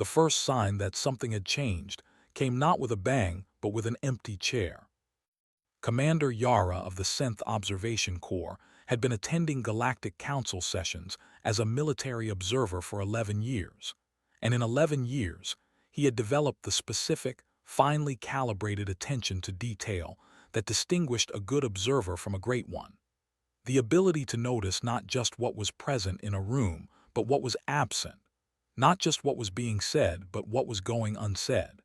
The first sign that something had changed came not with a bang, but with an empty chair. Commander Yara of the 10th Observation Corps had been attending Galactic Council sessions as a military observer for 11 years, and in 11 years, he had developed the specific, finely calibrated attention to detail that distinguished a good observer from a great one. The ability to notice not just what was present in a room, but what was absent, not just what was being said, but what was going unsaid.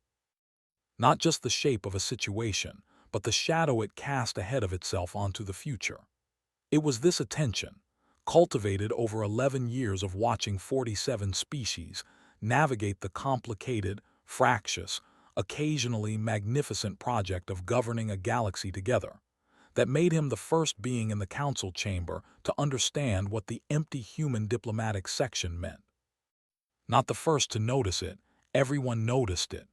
Not just the shape of a situation, but the shadow it cast ahead of itself onto the future. It was this attention, cultivated over 11 years of watching 47 species navigate the complicated, fractious, occasionally magnificent project of governing a galaxy together, that made him the first being in the council chamber to understand what the empty human diplomatic section meant. Not the first to notice it, everyone noticed it.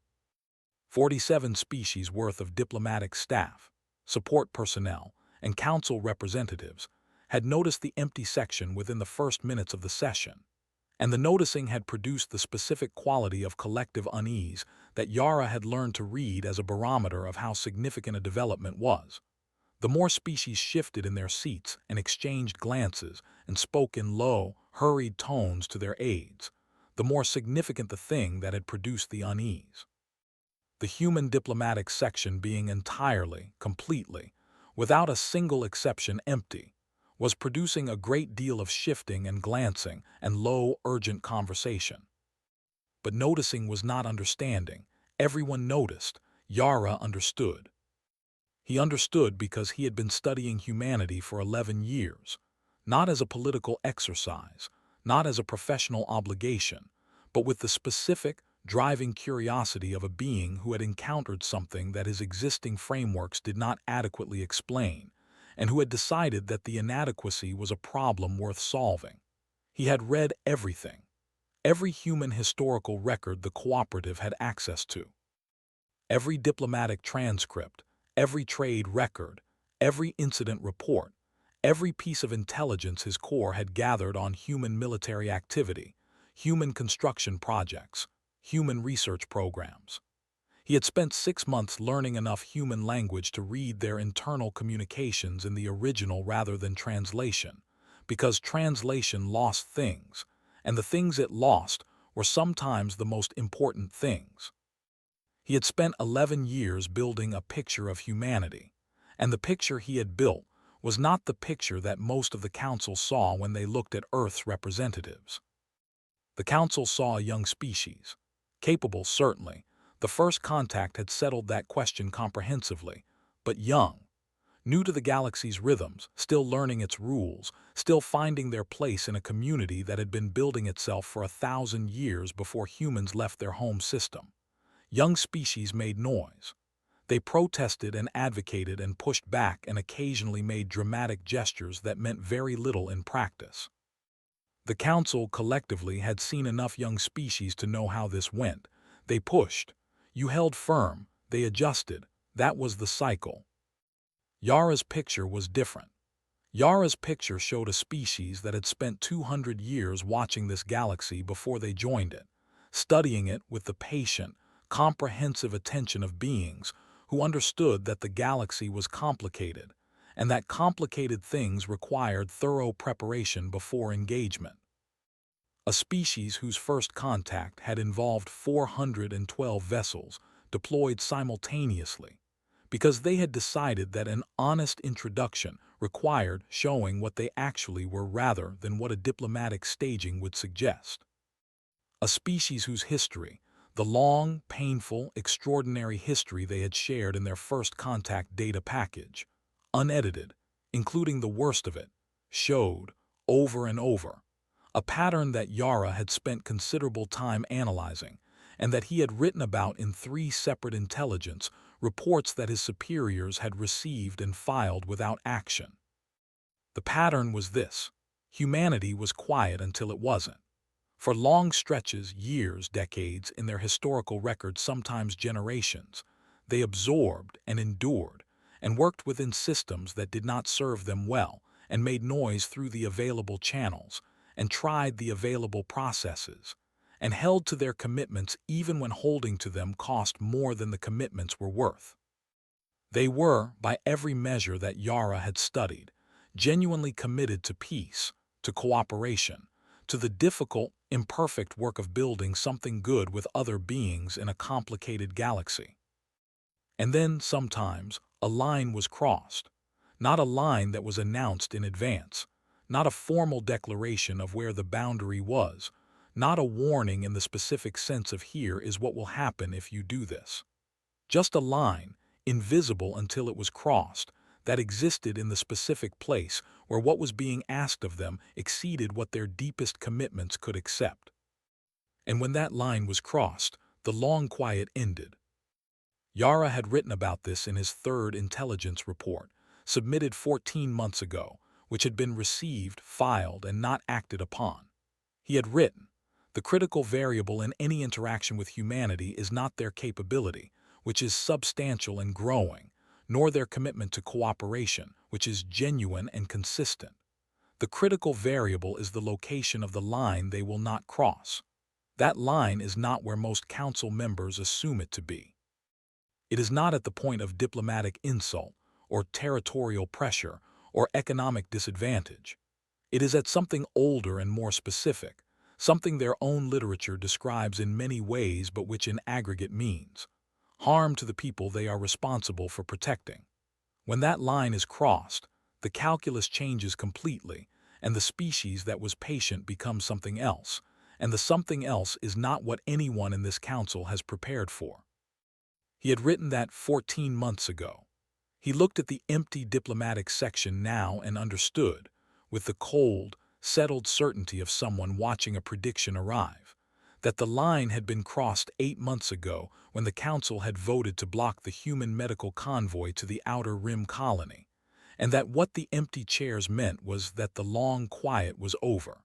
47 species worth of diplomatic staff, support personnel, and council representatives had noticed the empty section within the first minutes of the session, and the noticing had produced the specific quality of collective unease that Yara had learned to read as a barometer of how significant a development was. The more species shifted in their seats and exchanged glances and spoke in low, hurried tones to their aides, the more significant the thing that had produced the unease. The human diplomatic section being entirely, completely, without a single exception empty, was producing a great deal of shifting and glancing and low, urgent conversation. But noticing was not understanding. Everyone noticed. Yara understood. He understood because he had been studying humanity for 11 years, not as a political exercise, not as a professional obligation, but with the specific, driving curiosity of a being who had encountered something that his existing frameworks did not adequately explain, and who had decided that the inadequacy was a problem worth solving. He had read everything, every human historical record the cooperative had access to, every diplomatic transcript, every trade record, every incident report, every piece of intelligence his corps had gathered on human military activity, human construction projects, human research programs. He had spent 6 months learning enough human language to read their internal communications in the original rather than translation, because translation lost things, and the things it lost were sometimes the most important things. He had spent 11 years building a picture of humanity, and the picture he had built was not the picture that most of the council saw when they looked at Earth's representatives. The council saw a young species, capable certainly, the first contact had settled that question comprehensively, but young, new to the galaxy's rhythms, still learning its rules, still finding their place in a community that had been building itself for 1,000 years before humans left their home system. Young species made noise. They protested and advocated and pushed back and occasionally made dramatic gestures that meant very little in practice. The council collectively had seen enough young species to know how this went. They pushed. You held firm. They adjusted. That was the cycle. Yara's picture was different. Yara's picture showed a species that had spent 200 years watching this galaxy before they joined it, studying it with the patient, comprehensive attention of beings who understood that the galaxy was complicated, and that complicated things required thorough preparation before engagement. A species whose first contact had involved 412 vessels deployed simultaneously, because they had decided that an honest introduction required showing what they actually were rather than what a diplomatic staging would suggest. A species whose history, the long, painful, extraordinary history they had shared in their first contact data package, unedited, including the worst of it, showed, over and over, a pattern that Yara had spent considerable time analyzing, and that he had written about in 3 separate intelligence reports that his superiors had received and filed without action. The pattern was this: humanity was quiet until it wasn't. For long stretches, years, decades, in their historical records, sometimes generations, they absorbed and endured and worked within systems that did not serve them well and made noise through the available channels and tried the available processes, and held to their commitments even when holding to them cost more than the commitments were worth. They were, by every measure that Yara had studied, genuinely committed to peace, to cooperation, to the difficult, imperfect work of building something good with other beings in a complicated galaxy. And then, sometimes, a line was crossed. Not a line that was announced in advance, not a formal declaration of where the boundary was, not a warning in the specific sense of here is what will happen if you do this. Just a line, invisible until it was crossed, that existed in the specific place where what was being asked of them exceeded what their deepest commitments could accept. And when that line was crossed, the long quiet ended. Yara had written about this in his third intelligence report, submitted 14 months ago, which had been received, filed, and not acted upon. He had written, "The critical variable in any interaction with humanity is not their capability, which is substantial and growing, nor their commitment to cooperation, which is genuine and consistent. The critical variable is the location of the line they will not cross. That line is not where most council members assume it to be. It is not at the point of diplomatic insult, or territorial pressure, or economic disadvantage. It is at something older and more specific, something their own literature describes in many ways but which in aggregate means harm to the people they are responsible for protecting. When that line is crossed, the calculus changes completely, and the species that was patient becomes something else, and the something else is not what anyone in this council has prepared for." He had written that 14 months ago. He looked at the empty diplomatic section now and understood, with the cold, settled certainty of someone watching a prediction arrive, that the line had been crossed 8 months ago when the council had voted to block the human medical convoy to the Outer Rim colony, and that what the empty chairs meant was that the long quiet was over.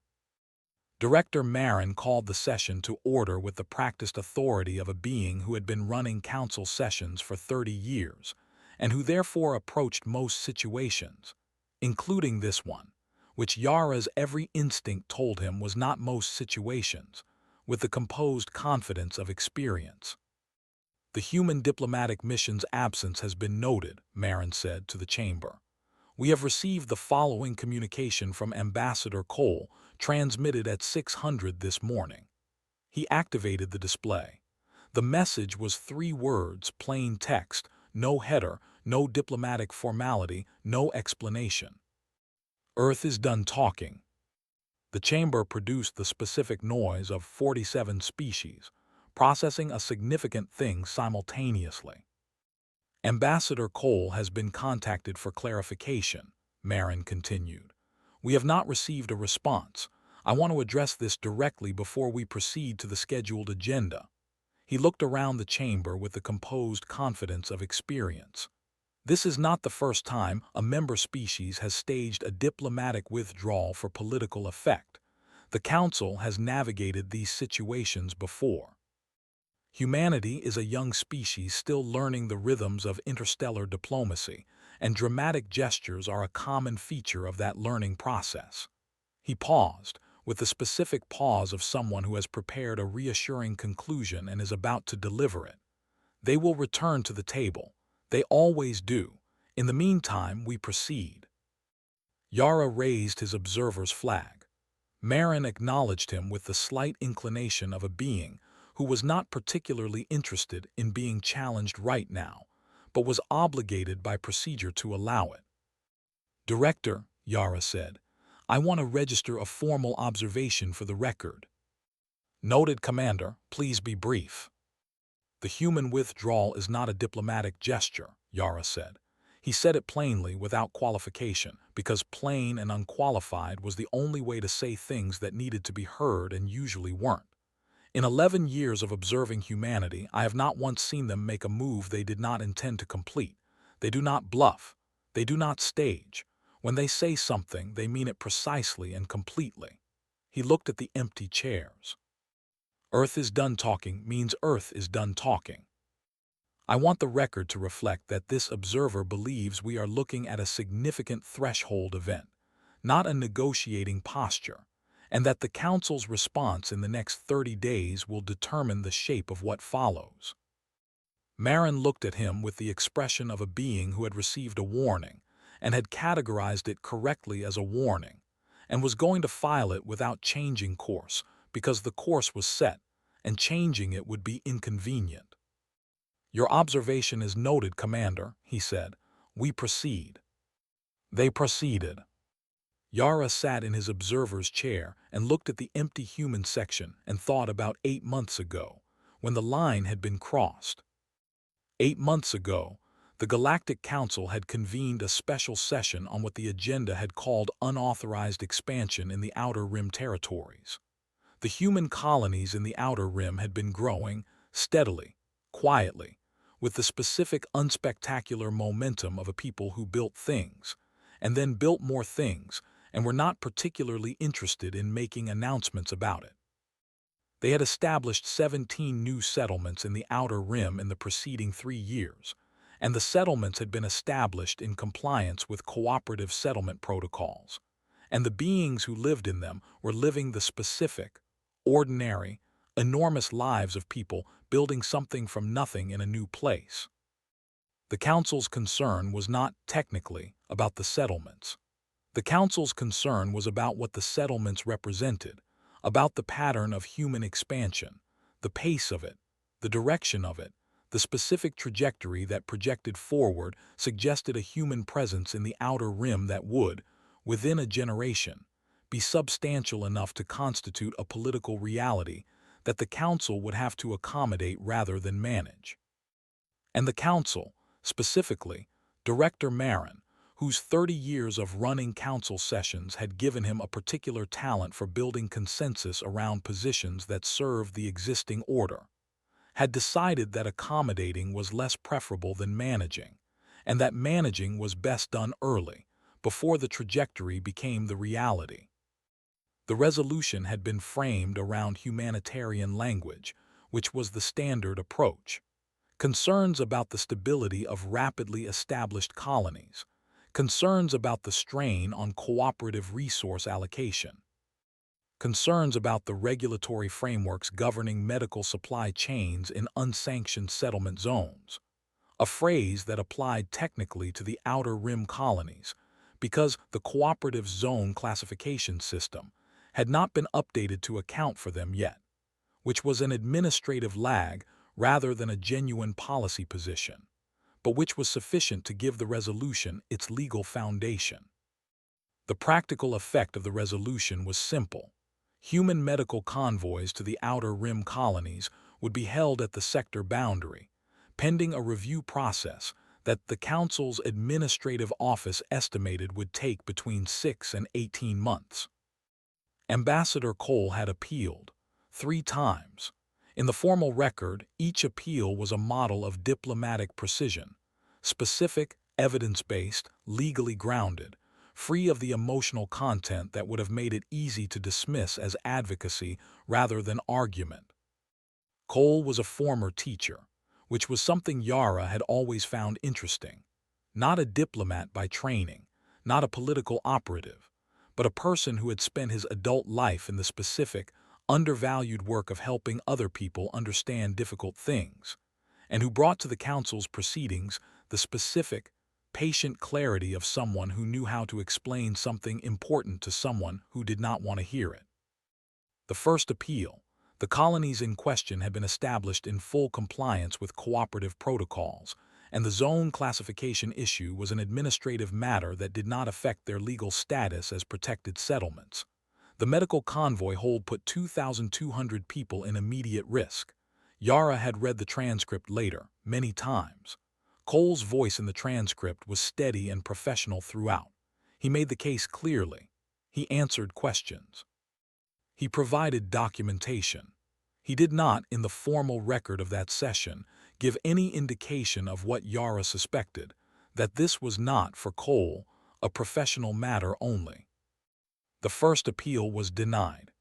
Director Marin called the session to order with the practiced authority of a being who had been running council sessions for 30 years, and who therefore approached most situations, including this one, which Yara's every instinct told him was not most situations, with the composed confidence of experience. "The human diplomatic mission's absence has been noted," Marin said to the chamber. "We have received the following communication from Ambassador Cole, transmitted at 600 this morning." He activated the display. The message was 3 words, plain text, no header, no diplomatic formality, no explanation. "Earth is done talking." The chamber produced the specific noise of 47 species, processing a significant thing simultaneously. "Ambassador Cole has been contacted for clarification," Marin continued. "We have not received a response. I want to address this directly before we proceed to the scheduled agenda." He looked around the chamber with the composed confidence of experience. This is not the first time a member species has staged a diplomatic withdrawal for political effect. The Council has navigated these situations before. Humanity is a young species still learning the rhythms of interstellar diplomacy, and dramatic gestures are a common feature of that learning process. He paused, with the specific pause of someone who has prepared a reassuring conclusion and is about to deliver it. "They will return to the table. They always do. In the meantime, we proceed." Yara raised his observer's flag. Marin acknowledged him with the slight inclination of a being who was not particularly interested in being challenged right now, but was obligated by procedure to allow it. "Director," Yara said, "I want to register a formal observation for the record." "Noted, Commander. Please be brief." "The human withdrawal is not a diplomatic gesture," Yara said. He said it plainly, without qualification, because plain and unqualified was the only way to say things that needed to be heard and usually weren't. "In 11 years of observing humanity, I have not once seen them make a move they did not intend to complete. They do not bluff. They do not stage. When they say something, they mean it precisely and completely." He looked at the empty chairs. "Earth is done talking" means Earth is done talking. I want the record to reflect that this observer believes we are looking at a significant threshold event, not a negotiating posture, and that the Council's response in the next 30 days will determine the shape of what follows. Marin looked at him with the expression of a being who had received a warning and had categorized it correctly as a warning, and was going to file it without changing course because the course was set, and changing it would be inconvenient. "Your observation is noted, Commander," he said. "We proceed." They proceeded. Yara sat in his observer's chair and looked at the empty human section and thought about 8 months ago, when the line had been crossed. 8 months ago, the Galactic Council had convened a special session on what the agenda had called unauthorized expansion in the Outer Rim territories. The human colonies in the Outer Rim had been growing, steadily, quietly, with the specific unspectacular momentum of a people who built things, and then built more things, and were not particularly interested in making announcements about it. They had established 17 new settlements in the Outer Rim in the preceding 3 years, and the settlements had been established in compliance with cooperative settlement protocols, and the beings who lived in them were living the specific, ordinary, enormous lives of people building something from nothing in a new place. The Council's concern was not, technically, about the settlements. The Council's concern was about what the settlements represented, about the pattern of human expansion, the pace of it, the direction of it, the specific trajectory that projected forward suggested a human presence in the Outer Rim that would, within a generation, be substantial enough to constitute a political reality that the Council would have to accommodate rather than manage. And the Council, specifically, Director Marin, whose 30 years of running council sessions had given him a particular talent for building consensus around positions that served the existing order, had decided that accommodating was less preferable than managing, and that managing was best done early, before the trajectory became the reality. The resolution had been framed around humanitarian language, which was the standard approach. Concerns about the stability of rapidly established colonies, concerns about the strain on cooperative resource allocation, concerns about the regulatory frameworks governing medical supply chains in unsanctioned settlement zones, a phrase that applied technically to the Outer Rim colonies because the cooperative zone classification system had not been updated to account for them yet, which was an administrative lag rather than a genuine policy position, but which was sufficient to give the resolution its legal foundation. The practical effect of the resolution was simple. Human medical convoys to the Outer Rim colonies would be held at the sector boundary, pending a review process that the Council's administrative office estimated would take between 6 and 18 months. Ambassador Cole had appealed 3 times. In the formal record, each appeal was a model of diplomatic precision, specific, evidence-based, legally grounded, free of the emotional content that would have made it easy to dismiss as advocacy rather than argument. Cole was a former teacher, which was something Yara had always found interesting. Not a diplomat by training, not a political operative, but a person who had spent his adult life in the specific, undervalued work of helping other people understand difficult things, and who brought to the Council's proceedings the specific, patient clarity of someone who knew how to explain something important to someone who did not want to hear it. The first appeal, the colonies in question had been established in full compliance with cooperative protocols, and the zone classification issue was an administrative matter that did not affect their legal status as protected settlements. The medical convoy hold put 2,200 people in immediate risk. Yara had read the transcript later, many times. Cole's voice in the transcript was steady and professional throughout. He made the case clearly. He answered questions. He provided documentation. He did not, in the formal record of that session, give any indication of what Yara suspected, that this was not, for Cole, a professional matter only. The first appeal was denied.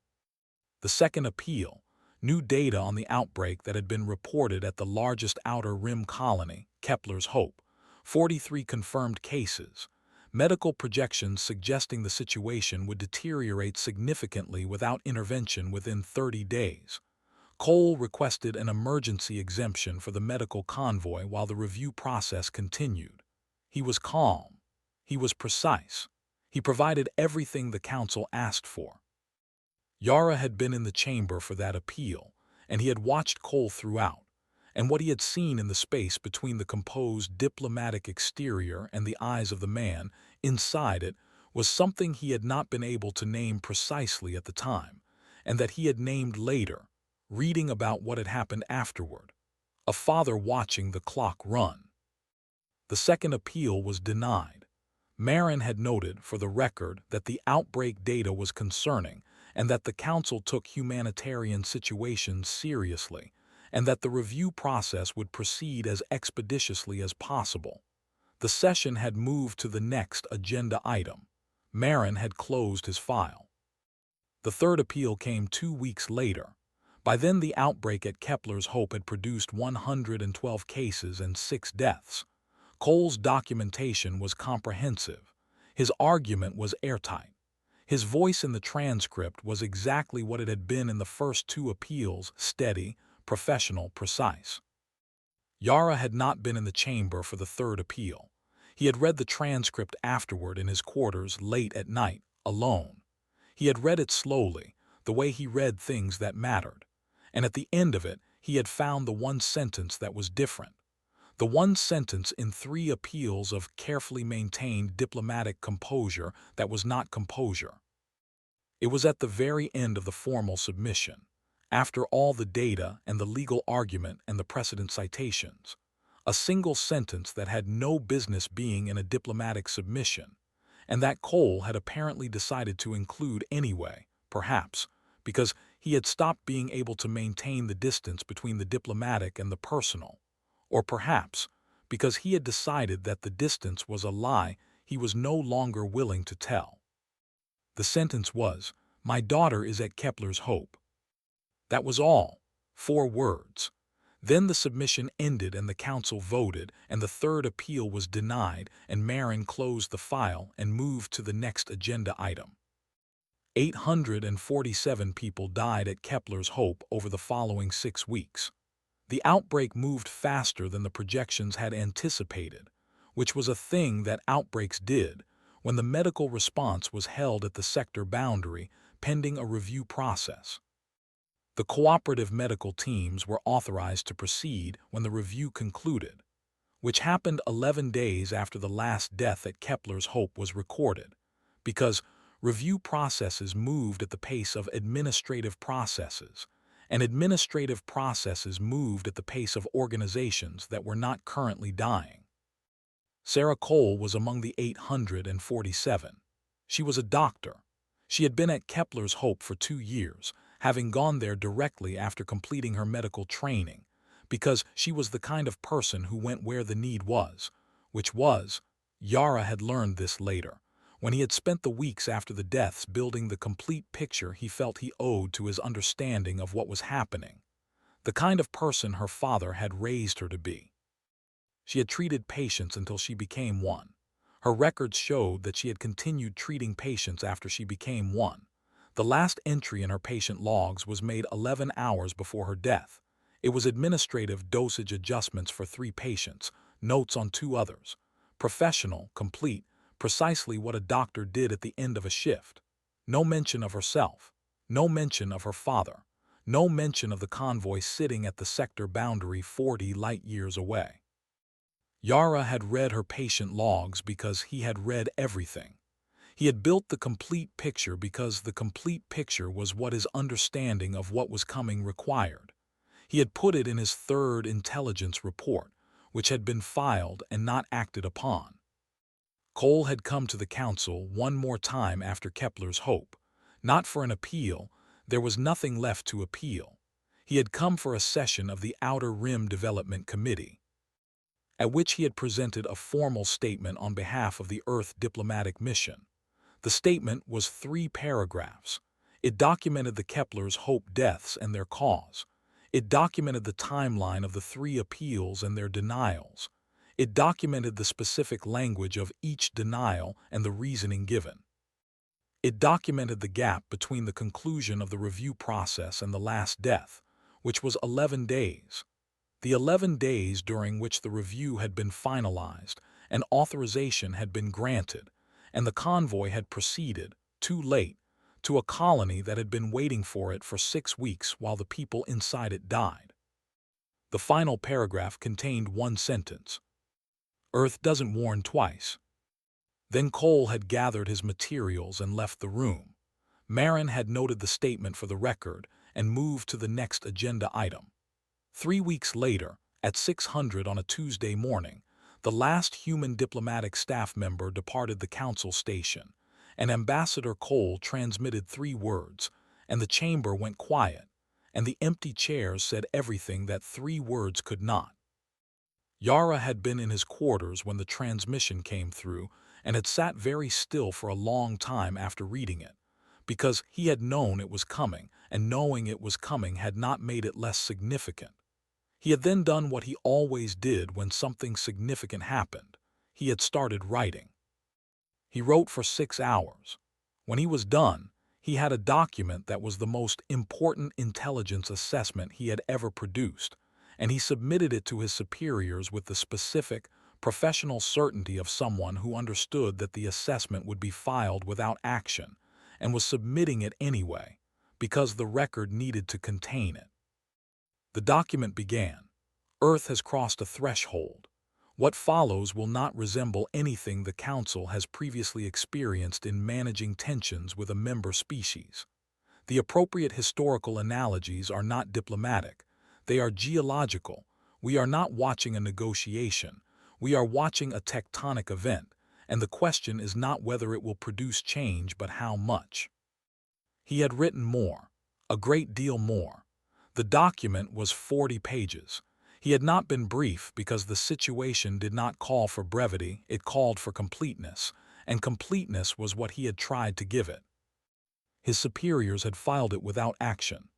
The second appeal, new data on the outbreak that had been reported at the largest Outer Rim colony, Kepler's Hope, 43 confirmed cases, medical projections suggesting the situation would deteriorate significantly without intervention within 30 days. Cole requested an emergency exemption for the medical convoy while the review process continued. He was calm. He was precise. He provided everything the council asked for. Yara had been in the chamber for that appeal, and he had watched Cole throughout, and what he had seen in the space between the composed diplomatic exterior and the eyes of the man inside it was something he had not been able to name precisely at the time, and that he had named later, reading about what had happened afterward. A father watching the clock run. The second appeal was denied. Marin had noted, for the record, that the outbreak data was concerning and that the council took humanitarian situations seriously, and that the review process would proceed as expeditiously as possible. The session had moved to the next agenda item. Marin had closed his file. The third appeal came 2 weeks later. By then the outbreak at Kepler's Hope had produced 112 cases and 6 deaths. Cole's documentation was comprehensive. His argument was airtight. His voice in the transcript was exactly what it had been in the first 2 appeals: steady, professional, precise. Yara had not been in the chamber for the third appeal. He had read the transcript afterward in his quarters late at night, alone. He had read it slowly, the way he read things that mattered, and at the end of it he had found the one sentence that was different. The one sentence in 3 appeals of carefully maintained diplomatic composure that was not composure. It was at the very end of the formal submission, after all the data and the legal argument and the precedent citations. A single sentence that had no business being in a diplomatic submission, and that Cole had apparently decided to include anyway, perhaps because he had stopped being able to maintain the distance between the diplomatic and the personal, or perhaps because he had decided that the distance was a lie he was no longer willing to tell. The sentence was, "My daughter is at Kepler's Hope." That was all. 4 words. Then the submission ended and the council voted, and the third appeal was denied, and Marin closed the file and moved to the next agenda item. 847 people died at Kepler's Hope over the following 6 weeks. The outbreak moved faster than the projections had anticipated, which was a thing that outbreaks did when the medical response was held at the sector boundary pending a review process. The cooperative medical teams were authorized to proceed when the review concluded, which happened 11 days after the last death at Kepler's Hope was recorded, because review processes moved at the pace of administrative processes, and administrative processes moved at the pace of organizations that were not currently dying. Sarah Cole was among the 847. She was a doctor. She had been at Kepler's Hope for 2 years, having gone there directly after completing her medical training, because she was the kind of person who went where the need was, which was, Yara had learned this later, when he had spent the weeks after the deaths building the complete picture he felt he owed to his understanding of what was happening, the kind of person her father had raised her to be. She had treated patients until she became one. Her records showed that she had continued treating patients after she became one. The last entry in her patient logs was made 11 hours before her death. It was administrative dosage adjustments for 3 patients, notes on 2 others. Professional, complete, precisely what a doctor did at the end of a shift. No mention of herself. No mention of her father. No mention of the convoy sitting at the sector boundary 40 light-years away. Yara had read her patient logs because he had read everything. He had built the complete picture because the complete picture was what his understanding of what was coming required. He had put it in his 3rd intelligence report, which had been filed and not acted upon. Cole had come to the council one more time after Kepler's Hope, not for an appeal. There was nothing left to appeal. He had come for a session of the Outer Rim Development Committee, at which he had presented a formal statement on behalf of the Earth diplomatic mission. The statement was 3 paragraphs. It documented the Kepler's Hope deaths and their cause. It documented the timeline of the 3 appeals and their denials. It documented the specific language of each denial and the reasoning given. It documented the gap between the conclusion of the review process and the last death, which was 11 days. The 11 days during which the review had been finalized and authorization had been granted, and the convoy had proceeded, too late, to a colony that had been waiting for it for 6 weeks while the people inside it died. The final paragraph contained one sentence: "Earth doesn't warn twice." Then Cole had gathered his materials and left the room. Marin had noted the statement for the record and moved to the next agenda item. 3 weeks later, at 600 on a Tuesday morning, the last human diplomatic staff member departed the council station, and Ambassador Cole transmitted 3 words, and the chamber went quiet, and the empty chairs said everything that 3 words could not. Yara had been in his quarters when the transmission came through and had sat very still for a long time after reading it, because he had known it was coming, and knowing it was coming had not made it less significant. He had then done what he always did when something significant happened. He had started writing. He wrote for 6 hours. When he was done, he had a document that was the most important intelligence assessment he had ever produced, and he submitted it to his superiors with the specific, professional certainty of someone who understood that the assessment would be filed without action, and was submitting it anyway, because the record needed to contain it. The document began: "Earth has crossed a threshold. What follows will not resemble anything the Council has previously experienced in managing tensions with a member species. The appropriate historical analogies are not diplomatic. They are geological. We are not watching a negotiation. We are watching a tectonic event, and the question is not whether it will produce change but how much." He had written more, a great deal more. The document was 40 pages. He had not been brief because the situation did not call for brevity, it called for completeness, and completeness was what he had tried to give it. His superiors had filed it without action.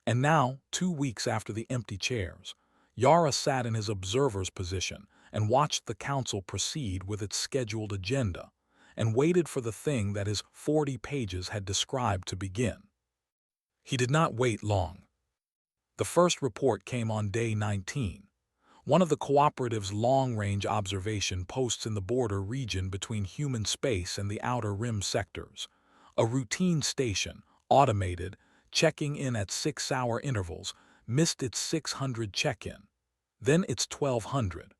And now, 2 weeks after the empty chairs, Yara sat in his observer's position and watched the council proceed with its scheduled agenda, and waited for the thing that his 40 pages had described to begin. He did not wait long. The first report came on day 19. One of the cooperative's long-range observation posts in the border region between human space and the outer rim sectors. A routine station, automated, checking in at 6-hour intervals, missed its 600 check-in, then its 1200.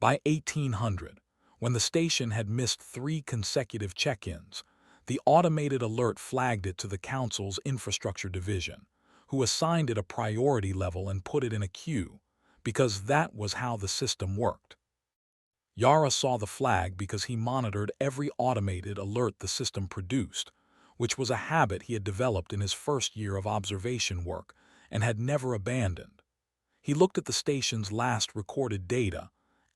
By 1800, when the station had missed 3 consecutive check-ins, the automated alert flagged it to the Council's Infrastructure Division, who assigned it a priority level and put it in a queue, because that was how the system worked. Yara saw the flag because he monitored every automated alert the system produced, which was a habit he had developed in his first year of observation work and had never abandoned. He looked at the station's last recorded data,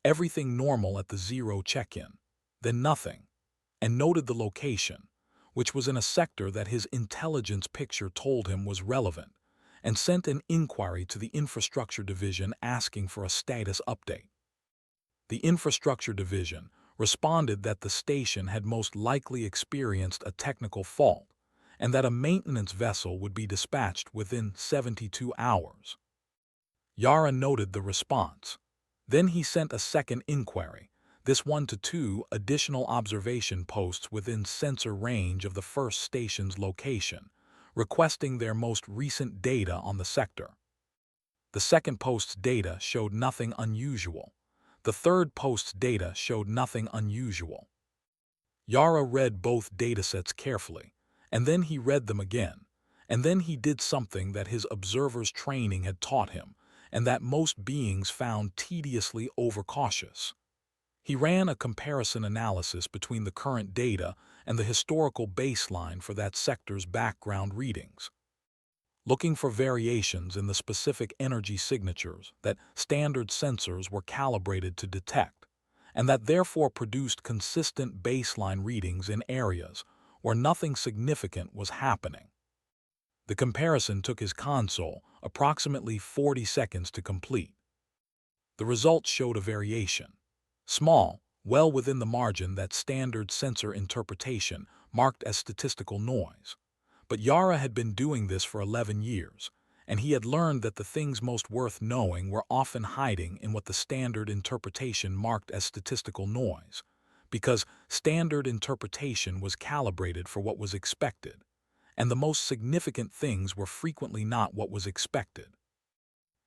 everything normal at the 0 check-in, then nothing, and noted the location, which was in a sector that his intelligence picture told him was relevant, and sent an inquiry to the Infrastructure Division asking for a status update. The Infrastructure Division responded that the station had most likely experienced a technical fault, and that a maintenance vessel would be dispatched within 72 hours. Yara noted the response. Then he sent a second inquiry, this one to 2 additional observation posts within sensor range of the first station's location, requesting their most recent data on the sector. The second post's data showed nothing unusual. The third post's data showed nothing unusual. Yara read both datasets carefully, and then he read them again, and then he did something that his observer's training had taught him, and that most beings found tediously overcautious. He ran a comparison analysis between the current data and the historical baseline for that sector's background readings, looking for variations in the specific energy signatures that standard sensors were calibrated to detect, and that therefore produced consistent baseline readings in areas where nothing significant was happening. The comparison took his console approximately 40 seconds to complete. The results showed a variation. Small, well within the margin that standard sensor interpretation marked as statistical noise. But Yara had been doing this for 11 years, and he had learned that the things most worth knowing were often hiding in what the standard interpretation marked as statistical noise, because standard interpretation was calibrated for what was expected, and the most significant things were frequently not what was expected.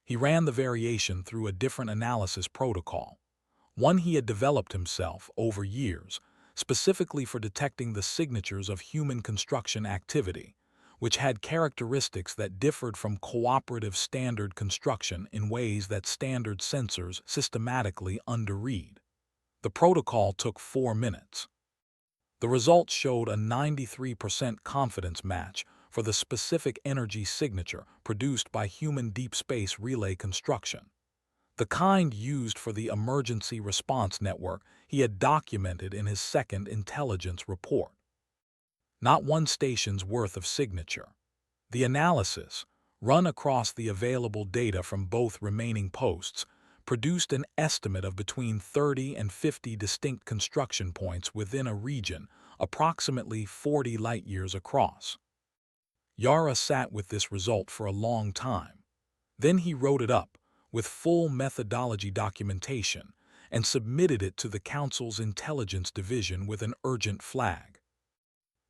He ran the variation through a different analysis protocol, one he had developed himself over years, specifically for detecting the signatures of human construction activity, which had characteristics that differed from cooperative standard construction in ways that standard sensors systematically underread. The protocol took 4 minutes. The results showed a 93% confidence match for the specific energy signature produced by human deep space relay construction, the kind used for the emergency response network he had documented in his second intelligence report. Not one station's worth of signature. The analysis, run across the available data from both remaining posts, produced an estimate of between 30 and 50 distinct construction points within a region approximately 40 light-years across. Yara sat with this result for a long time. Then he wrote it up, with full methodology documentation, and submitted it to the Council's Intelligence Division with an urgent flag.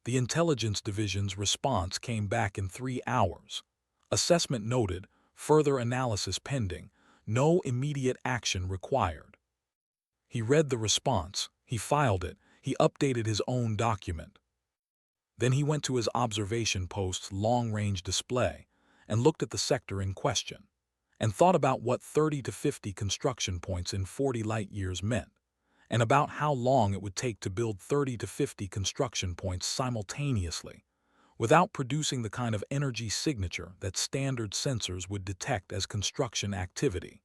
The Intelligence Division's response came back in 3 hours. Assessment noted, further analysis pending, no immediate action required. He read the response, he filed it, he updated his own document. Then he went to his observation post's long-range display and looked at the sector in question, and thought about what 30 to 50 construction points in 40 light-years meant, and about how long it would take to build 30 to 50 construction points simultaneously, without producing the kind of energy signature that standard sensors would detect as construction activity,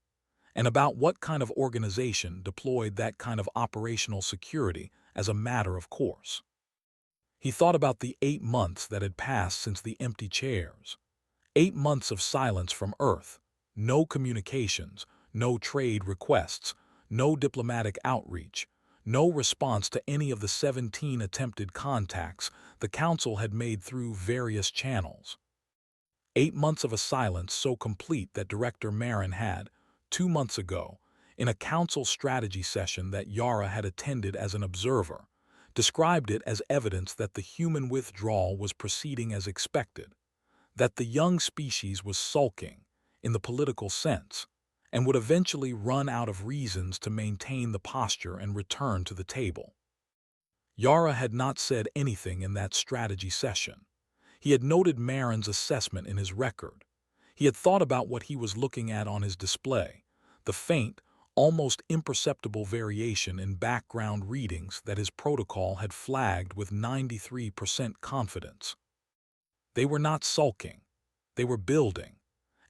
and about what kind of organization deployed that kind of operational security as a matter of course. He thought about the 8 months that had passed since the empty chairs. 8 months of silence from Earth, no communications, no trade requests, no diplomatic outreach, no response to any of the 17 attempted contacts the Council had made through various channels. 8 months of a silence so complete that Director Marin had, 2 months ago, in a Council strategy session that Yara had attended as an observer, described it as evidence that the human withdrawal was proceeding as expected, that the young species was sulking, in the political sense, and would eventually run out of reasons to maintain the posture and return to the table. Yara had not said anything in that strategy session. He had noted Marin's assessment in his record. He had thought about what he was looking at on his display, the faint, almost imperceptible variation in background readings that his protocol had flagged with 93% confidence. They were not sulking. They were building.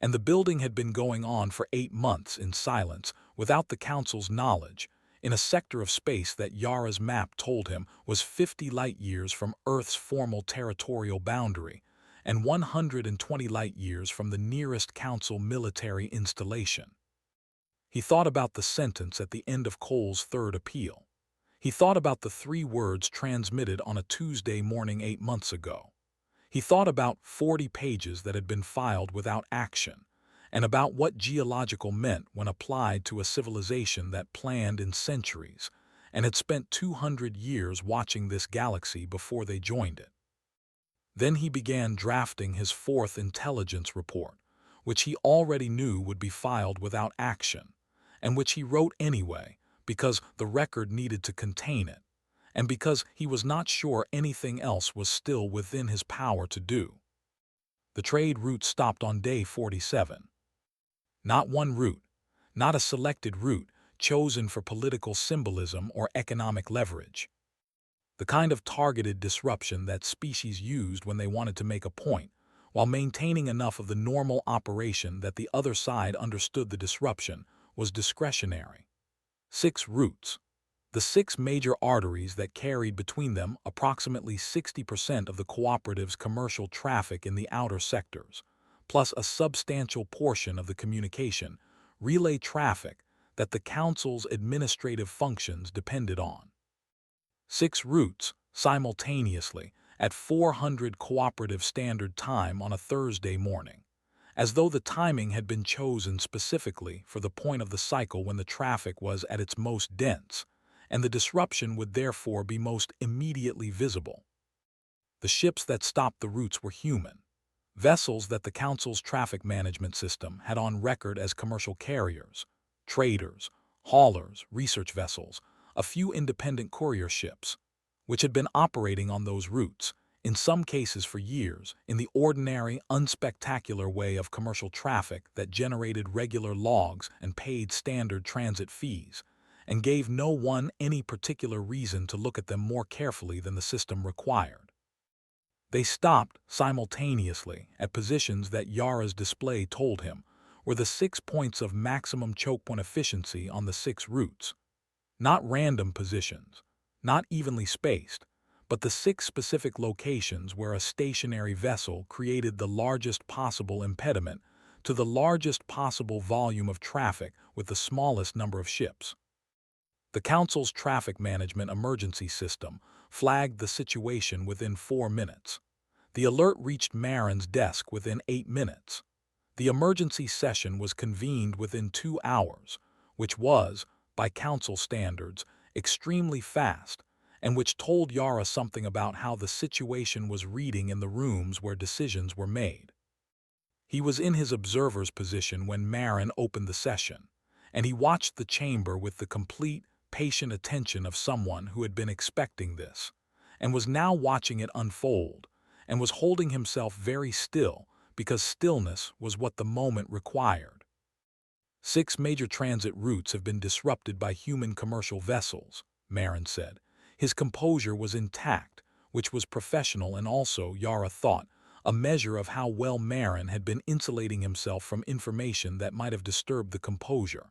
And the building had been going on for 8 months in silence, without the Council's knowledge, in a sector of space that Yara's map told him was 50 light-years from Earth's formal territorial boundary, and 120 light-years from the nearest Council military installation. He thought about the sentence at the end of Cole's third appeal. He thought about the 3 words transmitted on a Tuesday morning 8 months ago. He thought about 40 pages that had been filed without action, and about what geological meant when applied to a civilization that planned in centuries and had spent 200 years watching this galaxy before they joined it. Then he began drafting his 4th intelligence report, which he already knew would be filed without action, and which he wrote anyway because the record needed to contain it, and because he was not sure anything else was still within his power to do. The trade route stopped on day 47. Not one route, not a selected route chosen for political symbolism or economic leverage. The kind of targeted disruption that species used when they wanted to make a point, while maintaining enough of the normal operation that the other side understood the disruption, was discretionary. 6 routes. The 6 major arteries that carried between them approximately 60% of the cooperative's commercial traffic in the outer sectors, plus a substantial portion of the communication, relay traffic that the Council's administrative functions depended on. 6 routes, simultaneously, at 400 Cooperative Standard Time on a Thursday morning, as though the timing had been chosen specifically for the point of the cycle when the traffic was at its most dense, and the disruption would therefore be most immediately visible. The ships that stopped the routes were human, vessels that the Council's traffic management system had on record as commercial carriers, traders, haulers, research vessels, a few independent courier ships, which had been operating on those routes, in some cases for years, in the ordinary, unspectacular way of commercial traffic that generated regular logs and paid standard transit fees, and gave no one any particular reason to look at them more carefully than the system required. They stopped simultaneously at positions that Yara's display told him were the 6 points of maximum choke point efficiency on the 6 routes. Not random positions, not evenly spaced, but the 6 specific locations where a stationary vessel created the largest possible impediment to the largest possible volume of traffic with the smallest number of ships. The Council's traffic management emergency system flagged the situation within 4 minutes. The alert reached Marin's desk within 8 minutes. The emergency session was convened within 2 hours, which was, by Council standards, extremely fast, and which told Yara something about how the situation was reading in the rooms where decisions were made. He was in his observer's position when Marin opened the session, and he watched the chamber with the complete, patient attention of someone who had been expecting this, and was now watching it unfold, and was holding himself very still because stillness was what the moment required. 6 major transit routes have been disrupted by human commercial vessels, Marin said. His composure was intact, which was professional and also, Yara thought, a measure of how well Marin had been insulating himself from information that might have disturbed the composure.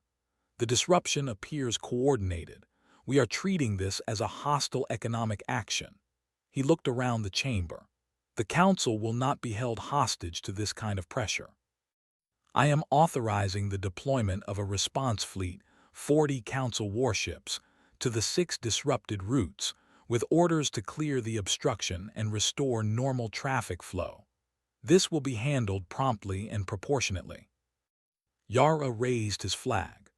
The disruption appears coordinated. We are treating this as a hostile economic action. He looked around the chamber. The Council will not be held hostage to this kind of pressure. I am authorizing the deployment of a response fleet, 40 Council warships, to the 6 disrupted routes, with orders to clear the obstruction and restore normal traffic flow. This will be handled promptly and proportionately. Yara raised his flag.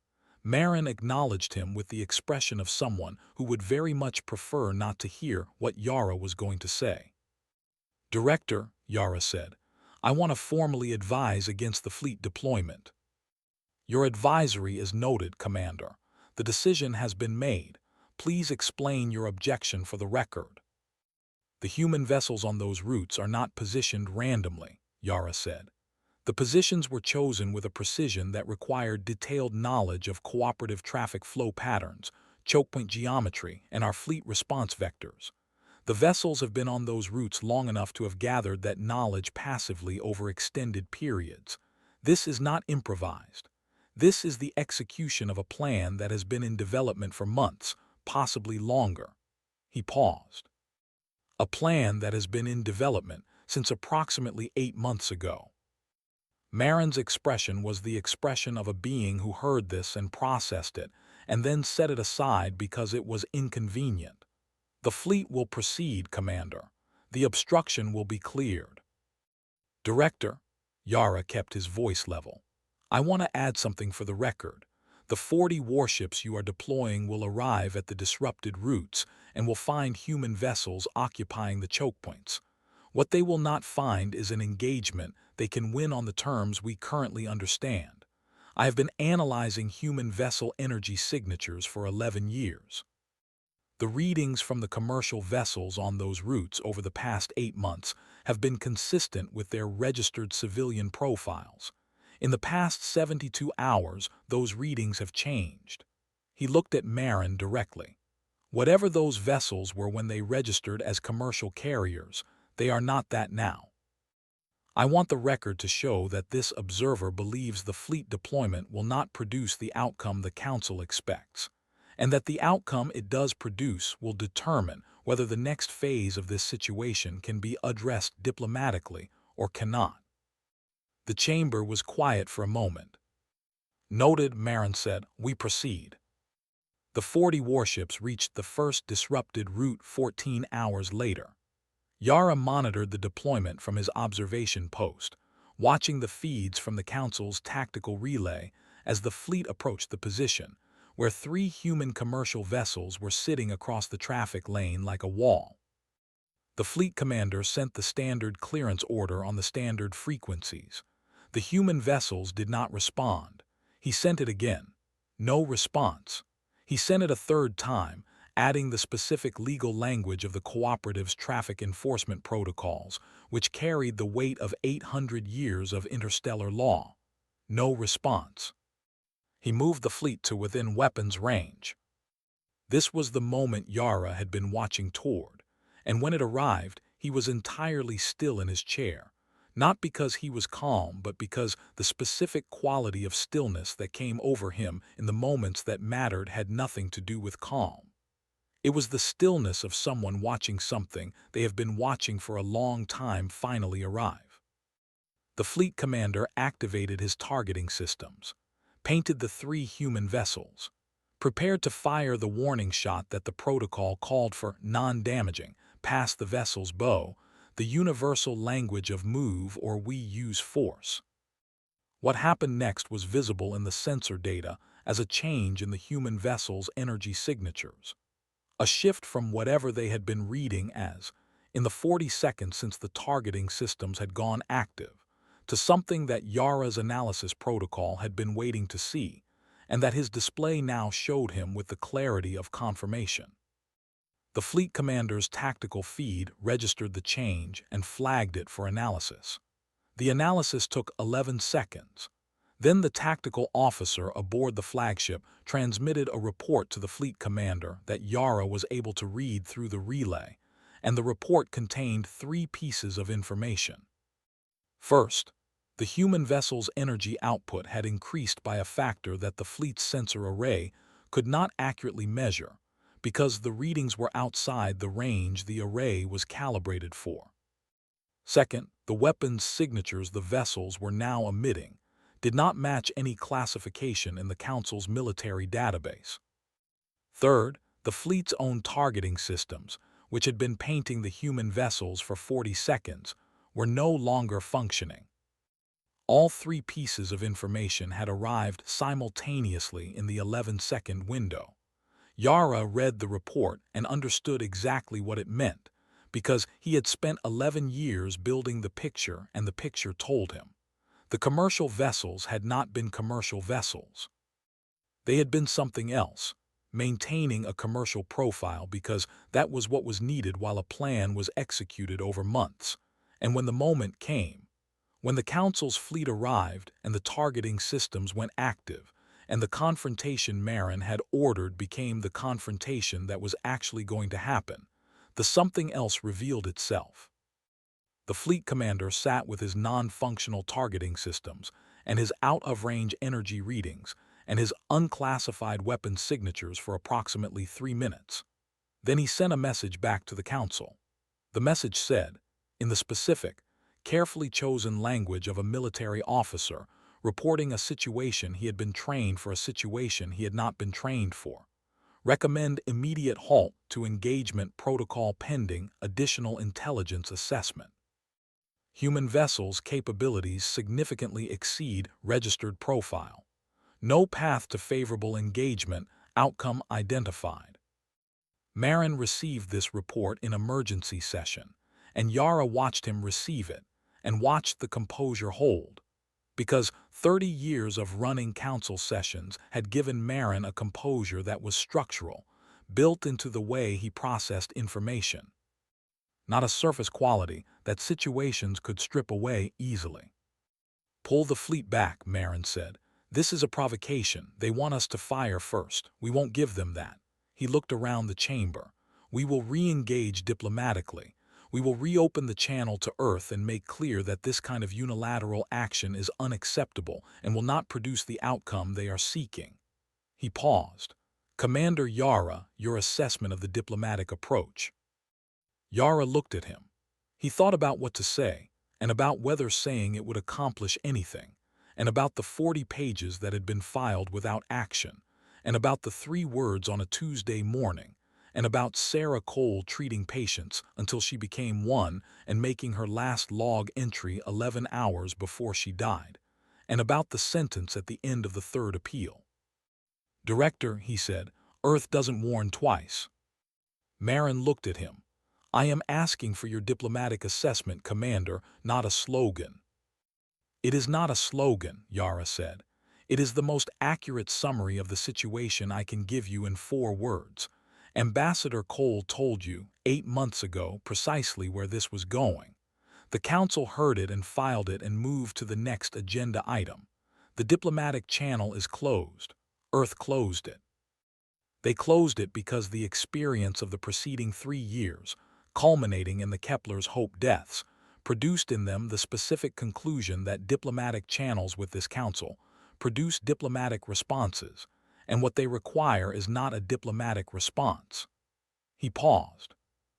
Marin acknowledged him with the expression of someone who would very much prefer not to hear what Yara was going to say. Director, Yara said, I want to formally advise against the fleet deployment. Your advisory is noted, Commander. The decision has been made. Please explain your objection for the record. The human vessels on those routes are not positioned randomly, Yara said. The positions were chosen with a precision that required detailed knowledge of cooperative traffic flow patterns, choke point geometry, and our fleet response vectors. The vessels have been on those routes long enough to have gathered that knowledge passively over extended periods. This is not improvised. This is the execution of a plan that has been in development for months, possibly longer. He paused. A plan that has been in development since approximately 8 months ago. Marin's expression was the expression of a being who heard this and processed it, and then set it aside because it was inconvenient. The fleet will proceed, Commander. The obstruction will be cleared. Director, Yara kept his voice level. I want to add something for the record. The 40 warships you are deploying will arrive at the disrupted routes and will find human vessels occupying the choke points. What they will not find is an engagement they can win on the terms we currently understand. I have been analyzing human vessel energy signatures for 11 years. The readings from the commercial vessels on those routes over the past 8 months have been consistent with their registered civilian profiles. In the past 72 hours, those readings have changed. He looked at Marin directly. Whatever those vessels were when they registered as commercial carriers, they are not that now. I want the record to show that this observer believes the fleet deployment will not produce the outcome the Council expects, and that the outcome it does produce will determine whether the next phase of this situation can be addressed diplomatically or cannot. The chamber was quiet for a moment. Noted, Marin said. We proceed. The 40 warships reached the first disrupted route 14 hours later. Yara monitored the deployment from his observation post, watching the feeds from the Council's tactical relay as the fleet approached the position, where 3 human commercial vessels were sitting across the traffic lane like a wall. The fleet commander sent the standard clearance order on the standard frequencies. The human vessels did not respond. He sent it again. No response. He sent it a third time, adding the specific legal language of the cooperative's traffic enforcement protocols, which carried the weight of 800 years of interstellar law. No response. He moved the fleet to within weapons range. This was the moment Yara had been watching toward, and when it arrived, he was entirely still in his chair, not because he was calm, but because the specific quality of stillness that came over him in the moments that mattered had nothing to do with calm. It was the stillness of someone watching something they have been watching for a long time finally arrive. The fleet commander activated his targeting systems, painted the 3 human vessels, prepared to fire the warning shot that the protocol called for, non-damaging, past the vessel's bow, the universal language of move or we use force. What happened next was visible in the sensor data as a change in the human vessel's energy signatures. A shift from whatever they had been reading as, in the 40 seconds since the targeting systems had gone active, to something that Yara's analysis protocol had been waiting to see, and that his display now showed him with the clarity of confirmation. The fleet commander's tactical feed registered the change and flagged it for analysis. The analysis took 11 seconds. Then the tactical officer aboard the flagship transmitted a report to the fleet commander that Yara was able to read through the relay, and the report contained 3 pieces of information. First, the human vessel's energy output had increased by a factor that the fleet's sensor array could not accurately measure because the readings were outside the range the array was calibrated for. Second, the weapons signatures the vessels were now emitting did not match any classification in the Council's military database. Third, the fleet's own targeting systems, which had been painting the human vessels for 40 seconds, were no longer functioning. All 3 pieces of information had arrived simultaneously in the 11-second window. Yara read the report and understood exactly what it meant, because he had spent 11 years building the picture and the picture told him. The commercial vessels had not been commercial vessels. They had been something else, maintaining a commercial profile because that was what was needed while a plan was executed over months. And when the moment came, when the Council's fleet arrived and the targeting systems went active, and the confrontation Marin had ordered became the confrontation that was actually going to happen, the something else revealed itself. The fleet commander sat with his non-functional targeting systems and his out-of-range energy readings and his unclassified weapon signatures for approximately 3 minutes. Then he sent a message back to the Council. The message said, in the specific, carefully chosen language of a military officer reporting a situation he had been trained for a situation he had not been trained for. Recommend immediate halt to engagement protocol pending additional intelligence assessment. Human vessels' capabilities significantly exceed registered profile. No path to favorable engagement outcome identified. Marin received this report in emergency session, and Yara watched him receive it and watched the composure hold, because 30 years of running council sessions had given Marin a composure that was structural, built into the way he processed information. Not a surface quality that situations could strip away easily. Pull the fleet back, Marin said. This is a provocation. They want us to fire first. We won't give them that. He looked around the chamber. We will re-engage diplomatically. We will reopen the channel to Earth and make clear that this kind of unilateral action is unacceptable and will not produce the outcome they are seeking. He paused. Commander Yara, your assessment of the diplomatic approach. Yara looked at him. He thought about what to say, and about whether saying it would accomplish anything, and about the 40 pages that had been filed without action, and about the 3 words on a Tuesday morning, and about Sarah Cole treating patients until she became one and making her last log entry 11 hours before she died, and about the sentence at the end of the 3rd appeal. "Director," he said, "Earth doesn't warn twice." Marin looked at him. "I am asking for your diplomatic assessment, Commander, not a slogan." "It is not a slogan," Yara said. "It is the most accurate summary of the situation I can give you in 4 words. Ambassador Cole told you, 8 months ago, precisely where this was going. The Council heard it and filed it and moved to the next agenda item. The diplomatic channel is closed. Earth closed it. They closed it because the experience of the preceding 3 years, culminating in the Kepler's Hope deaths, produced in them the specific conclusion that diplomatic channels with this council produce diplomatic responses, and what they require is not a diplomatic response." He paused.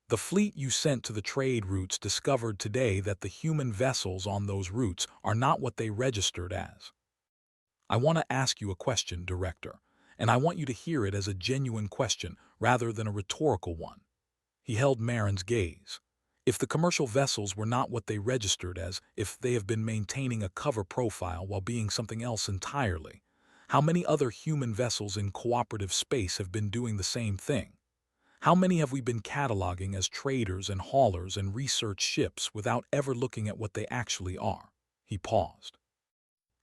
"The fleet you sent to the trade routes discovered today that the human vessels on those routes are not what they registered as. I want to ask you a question, Director, and I want you to hear it as a genuine question rather than a rhetorical one." He held Marin's gaze. "If the commercial vessels were not what they registered as, if they have been maintaining a cover profile while being something else entirely, how many other human vessels in cooperative space have been doing the same thing? How many have we been cataloging as traders and haulers and research ships without ever looking at what they actually are?" He paused.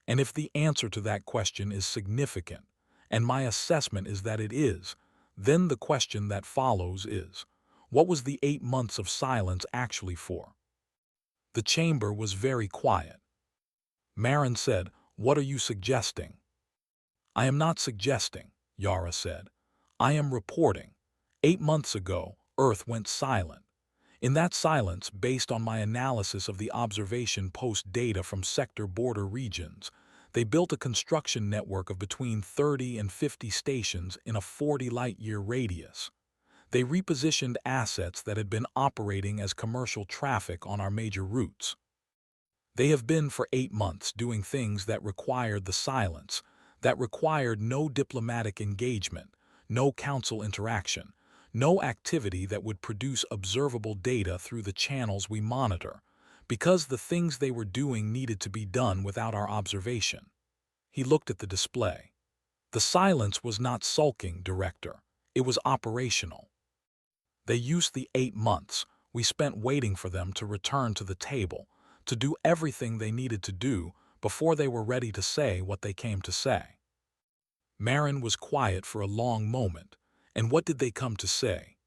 "And if the answer to that question is significant, and my assessment is that it is, then the question that follows is, what was the 8 months of silence actually for?" The chamber was very quiet. Marin said, "What are you suggesting?" "I am not suggesting," Yara said. "I am reporting. 8 months ago, Earth went silent. In that silence, based on my analysis of the observation post data from sector border regions, they built a construction network of between 30 and 50 stations in a 40 light-year radius. They repositioned assets that had been operating as commercial traffic on our major routes. They have been for 8 months doing things that required the silence, that required no diplomatic engagement, no council interaction, no activity that would produce observable data through the channels we monitor, because the things they were doing needed to be done without our observation." He looked at the display. "The silence was not sulking, Director. It was operational. They used the 8 months we spent waiting for them to return to the table, to do everything they needed to do before they were ready to say what they came to say." Marin was quiet for a long moment. "And what did they come to say?"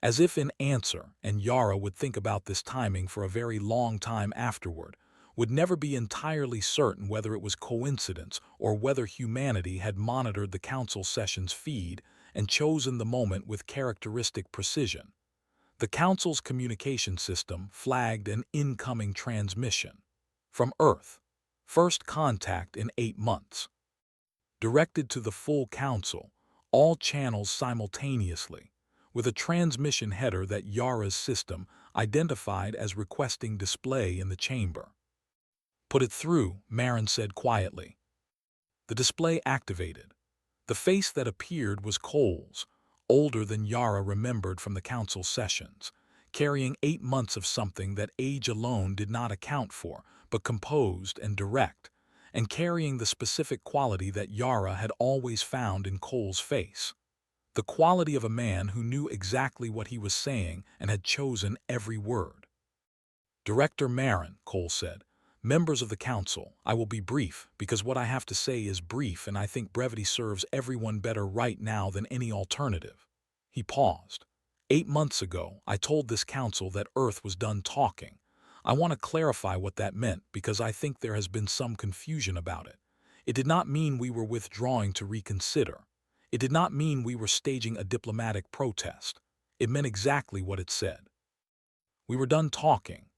As if in answer, and Yara would think about this timing for a very long time afterward, would never be entirely certain whether it was coincidence or whether humanity had monitored the council session's feed and chosen the moment with characteristic precision. The council's communication system flagged an incoming transmission. From Earth. First contact in 8 months. Directed to the full council, all channels simultaneously, with a transmission header that Yara's system identified as requesting display in the chamber. "Put it through," Marin said quietly. The display activated. The face that appeared was Cole's, older than Yara remembered from the council sessions, carrying 8 months of something that age alone did not account for, but composed and direct, and carrying the specific quality that Yara had always found in Cole's face. The quality of a man who knew exactly what he was saying and had chosen every word. "Director Marin," Cole said, "members of the council, I will be brief because what I have to say is brief and I think brevity serves everyone better right now than any alternative." He paused. 8 months ago, I told this council that Earth was done talking. I want to clarify what that meant because I think there has been some confusion about it. It did not mean we were withdrawing to reconsider. It did not mean we were staging a diplomatic protest. It meant exactly what it said. We were done talking.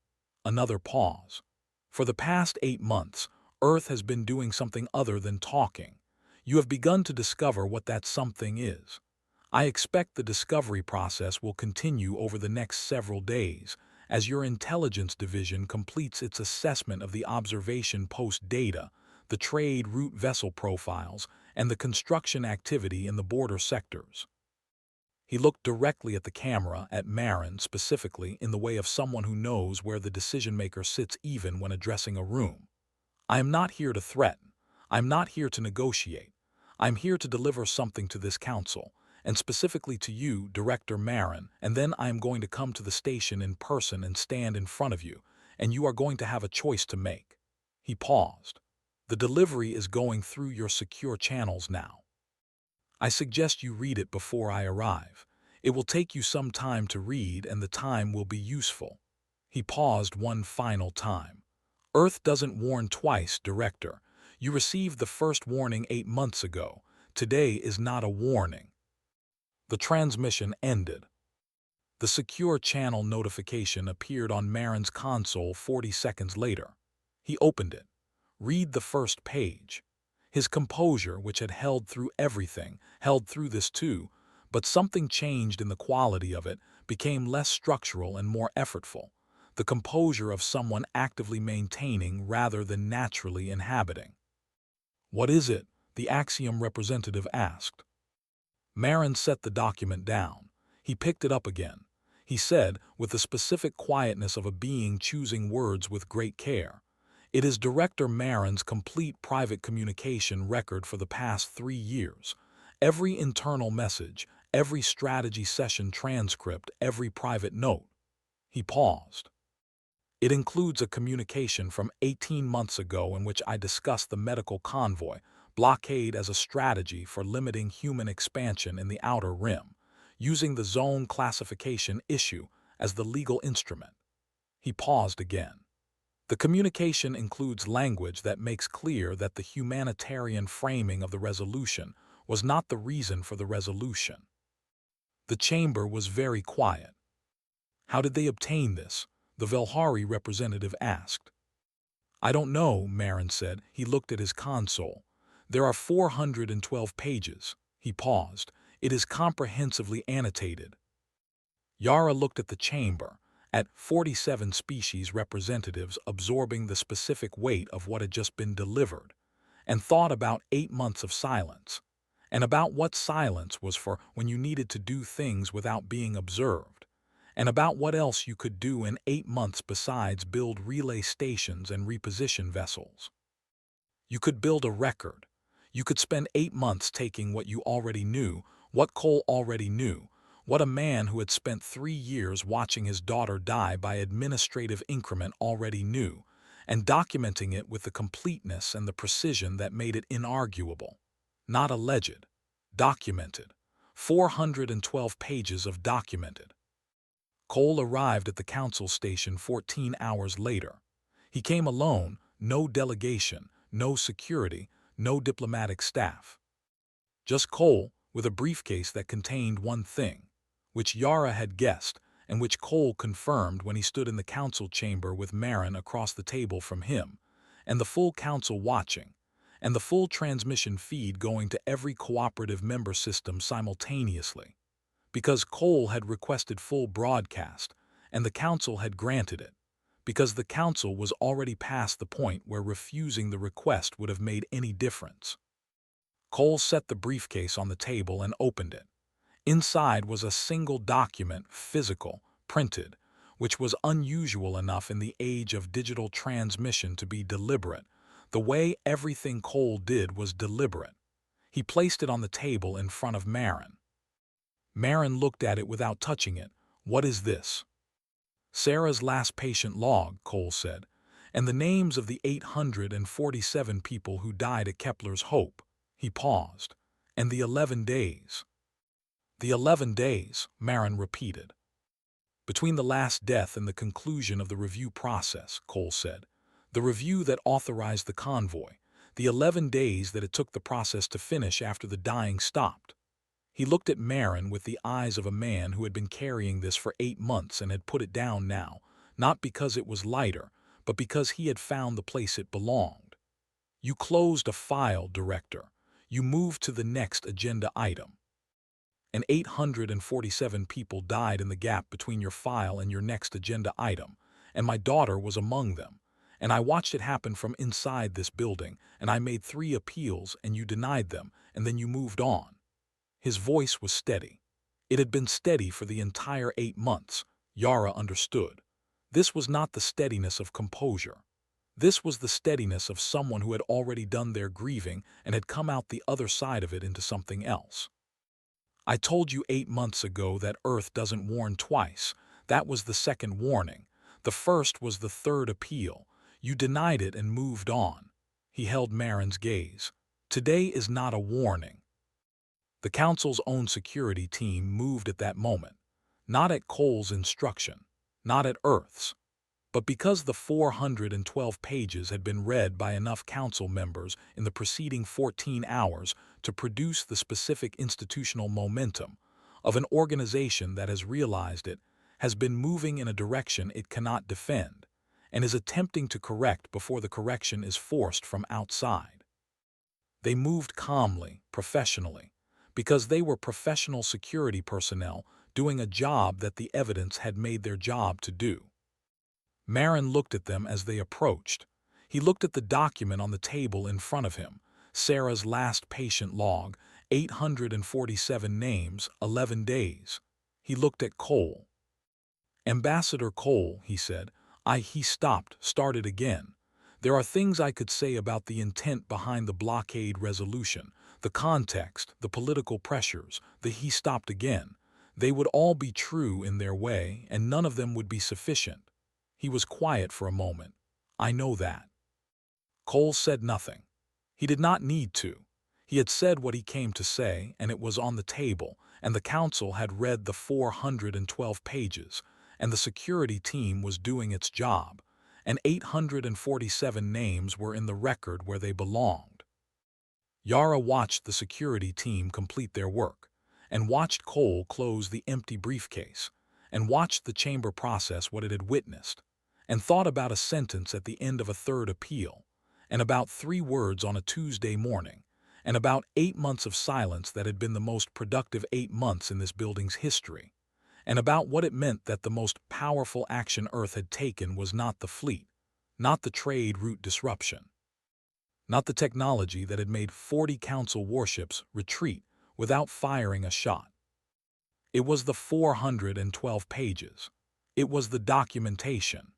Another pause. For the past 8 months, Earth has been doing something other than talking. You have begun to discover what that something is. I expect the discovery process will continue over the next several days, as your intelligence division completes its assessment of the observation post data, the trade route vessel profiles, and the construction activity in the border sectors. He looked directly at the camera, at Marin specifically, in the way of someone who knows where the decision-maker sits even when addressing a room. I am not here to threaten. I'm not here to negotiate. I'm here to deliver something to this council, and specifically to you, Director Marin, and then I am going to come to the station in person and stand in front of you, and you are going to have a choice to make. He paused. The delivery is going through your secure channels now. I suggest you read it before I arrive. It will take you some time to read, and the time will be useful. He paused one final time. Earth doesn't warn twice, Director. You received the first warning 8 months ago. Today is not a warning. The transmission ended. The secure channel notification appeared on Marin's console 40 seconds later. He opened it. Read the first page. His composure, which had held through everything, held through this too, but something changed in the quality of it, became less structural and more effortful. The composure of someone actively maintaining rather than naturally inhabiting. What is it? The Axiom representative asked. Marin set the document down. He picked it up again. He said, with the specific quietness of a being choosing words with great care, "It is Director Marin's complete private communication record for the past 3 years. Every internal message, every strategy session transcript, every private note." He paused. "It includes a communication from 18 months ago in which I discussed the medical convoy blockade as a strategy for limiting human expansion in the Outer Rim, using the zone classification issue as the legal instrument." He paused again. "The communication includes language that makes clear that the humanitarian framing of the resolution was not the reason for the resolution." The chamber was very quiet. "How did they obtain this?" the Velhari representative asked. "I don't know," Marin said. He looked at his console. "There are 412 pages." He paused. "It is comprehensively annotated." Yara looked at the chamber, at 47 species representatives absorbing the specific weight of what had just been delivered, and thought about 8 months of silence, and about what silence was for when you needed to do things without being observed, and about what else you could do in 8 months besides build relay stations and reposition vessels. You could build a record. You could spend 8 months taking what you already knew, what Cole already knew, what a man who had spent 3 years watching his daughter die by administrative increment already knew, and documenting it with the completeness and the precision that made it inarguable. Not alleged. Documented. 412 pages of documented. Cole arrived at the council station 14 hours later. He came alone, no delegation, no security, no diplomatic staff. Just Cole, with a briefcase that contained one thing, which Yara had guessed, and which Cole confirmed when he stood in the council chamber with Marin across the table from him, and the full council watching, and the full transmission feed going to every cooperative member system simultaneously. Because Cole had requested full broadcast, and the council had granted it. Because the council was already past the point where refusing the request would have made any difference. Cole set the briefcase on the table and opened it. Inside was a single document, physical, printed, which was unusual enough in the age of digital transmission to be deliberate. The way everything Cole did was deliberate. He placed it on the table in front of Marin. Marin looked at it without touching it. "What is this?" "Sarah's last patient log," Cole said, "and the names of the 847 people who died at Kepler's Hope." He paused. "And the 11 days." "The 11 days," Marin repeated. "Between the last death and the conclusion of the review process," Cole said. "The review that authorized the convoy. The 11 days that it took the process to finish after the dying stopped." He looked at Marin with the eyes of a man who had been carrying this for 8 months and had put it down now, not because it was lighter, but because he had found the place it belonged. "You closed a file, Director. You moved to the next agenda item. And 847 people died in the gap between your file and your next agenda item, and my daughter was among them. And I watched it happen from inside this building, and I made 3 appeals and you denied them, and then you moved on." His voice was steady. It had been steady for the entire 8 months. Yara understood. This was not the steadiness of composure. This was the steadiness of someone who had already done their grieving and had come out the other side of it into something else. "I told you 8 months ago that Earth doesn't warn twice. That was the second warning. The first was the third appeal. You denied it and moved on." He held Marin's gaze. "Today is not a warning." The Council's own security team moved at that moment, not at Cole's instruction, not at Earth's, but because the 412 pages had been read by enough Council members in the preceding 14 hours to produce the specific institutional momentum of an organization that has realized it has been moving in a direction it cannot defend and is attempting to correct before the correction is forced from outside. They moved calmly, professionally, because they were professional security personnel doing a job that the evidence had made their job to do. Marin looked at them as they approached. He looked at the document on the table in front of him, Sarah's last patient log, 847 names, 11 days. He looked at Cole. "Ambassador Cole," he said. He stopped, started again. "There are things I could say about the intent behind the blockade resolution, the context, the political pressures, he stopped again. They would all be true in their way, and none of them would be sufficient." He was quiet for a moment. "I know that." Cole said nothing. He did not need to. He had said what he came to say, and it was on the table, and the Council had read the 412 pages, and the security team was doing its job, and 847 names were in the record where they belonged. Yara watched the security team complete their work, and watched Cole close the empty briefcase, and watched the chamber process what it had witnessed, and thought about a sentence at the end of a third appeal, and about 3 words on a Tuesday morning, and about 8 months of silence that had been the most productive 8 months in this building's history, and about what it meant that the most powerful action Earth had taken was not the fleet, not the trade route disruption, not the technology that had made 40 Council warships retreat without firing a shot. It was the 412 pages. It was the documentation.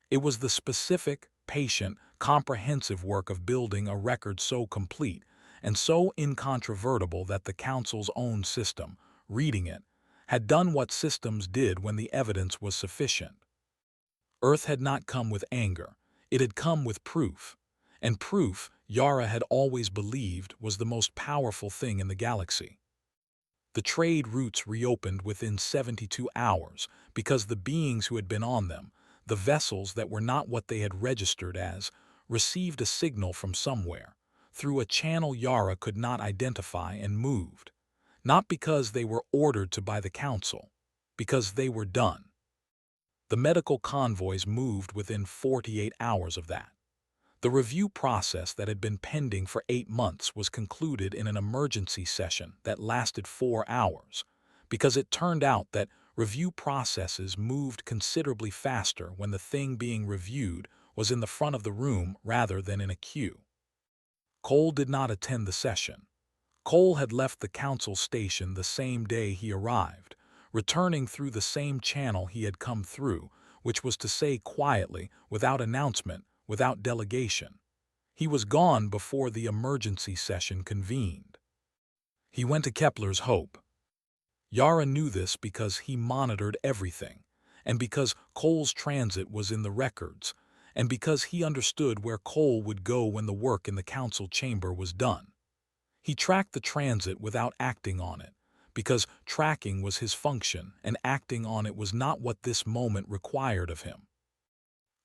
It was the specific, patient, comprehensive work of building a record so complete and so incontrovertible that the Council's own system, reading it, had done what systems did when the evidence was sufficient. Earth had not come with anger. It had come with proof. And proof, Yara had always believed, was the most powerful thing in the galaxy. The trade routes reopened within 72 hours because the beings who had been on them, the vessels that were not what they had registered as, received a signal from somewhere, through a channel Yara could not identify, and moved. Not because they were ordered to by the Council, because they were done. The medical convoys moved within 48 hours of that. The review process that had been pending for 8 months was concluded in an emergency session that lasted 4 hours, because it turned out that review processes moved considerably faster when the thing being reviewed was in the front of the room rather than in a queue. Cole did not attend the session. Cole had left the Council station the same day he arrived, returning through the same channel he had come through, which was to say quietly, without announcement, without delegation. He was gone before the emergency session convened. He went to Kepler's Hope. Yara knew this because he monitored everything, and because Cole's transit was in the records, and because he understood where Cole would go when the work in the Council chamber was done. He tracked the transit without acting on it, because tracking was his function and acting on it was not what this moment required of him.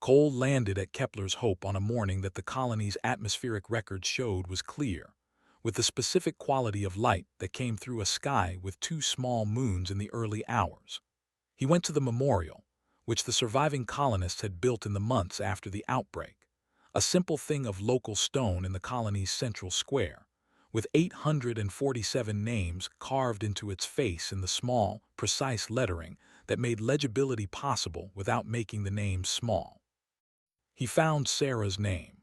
Cole landed at Kepler's Hope on a morning that the colony's atmospheric records showed was clear, with the specific quality of light that came through a sky with 2 small moons in the early hours. He went to the memorial, which the surviving colonists had built in the months after the outbreak, a simple thing of local stone in the colony's central square, with 847 names carved into its face in the small, precise lettering that made legibility possible without making the names small. He found Sarah's name.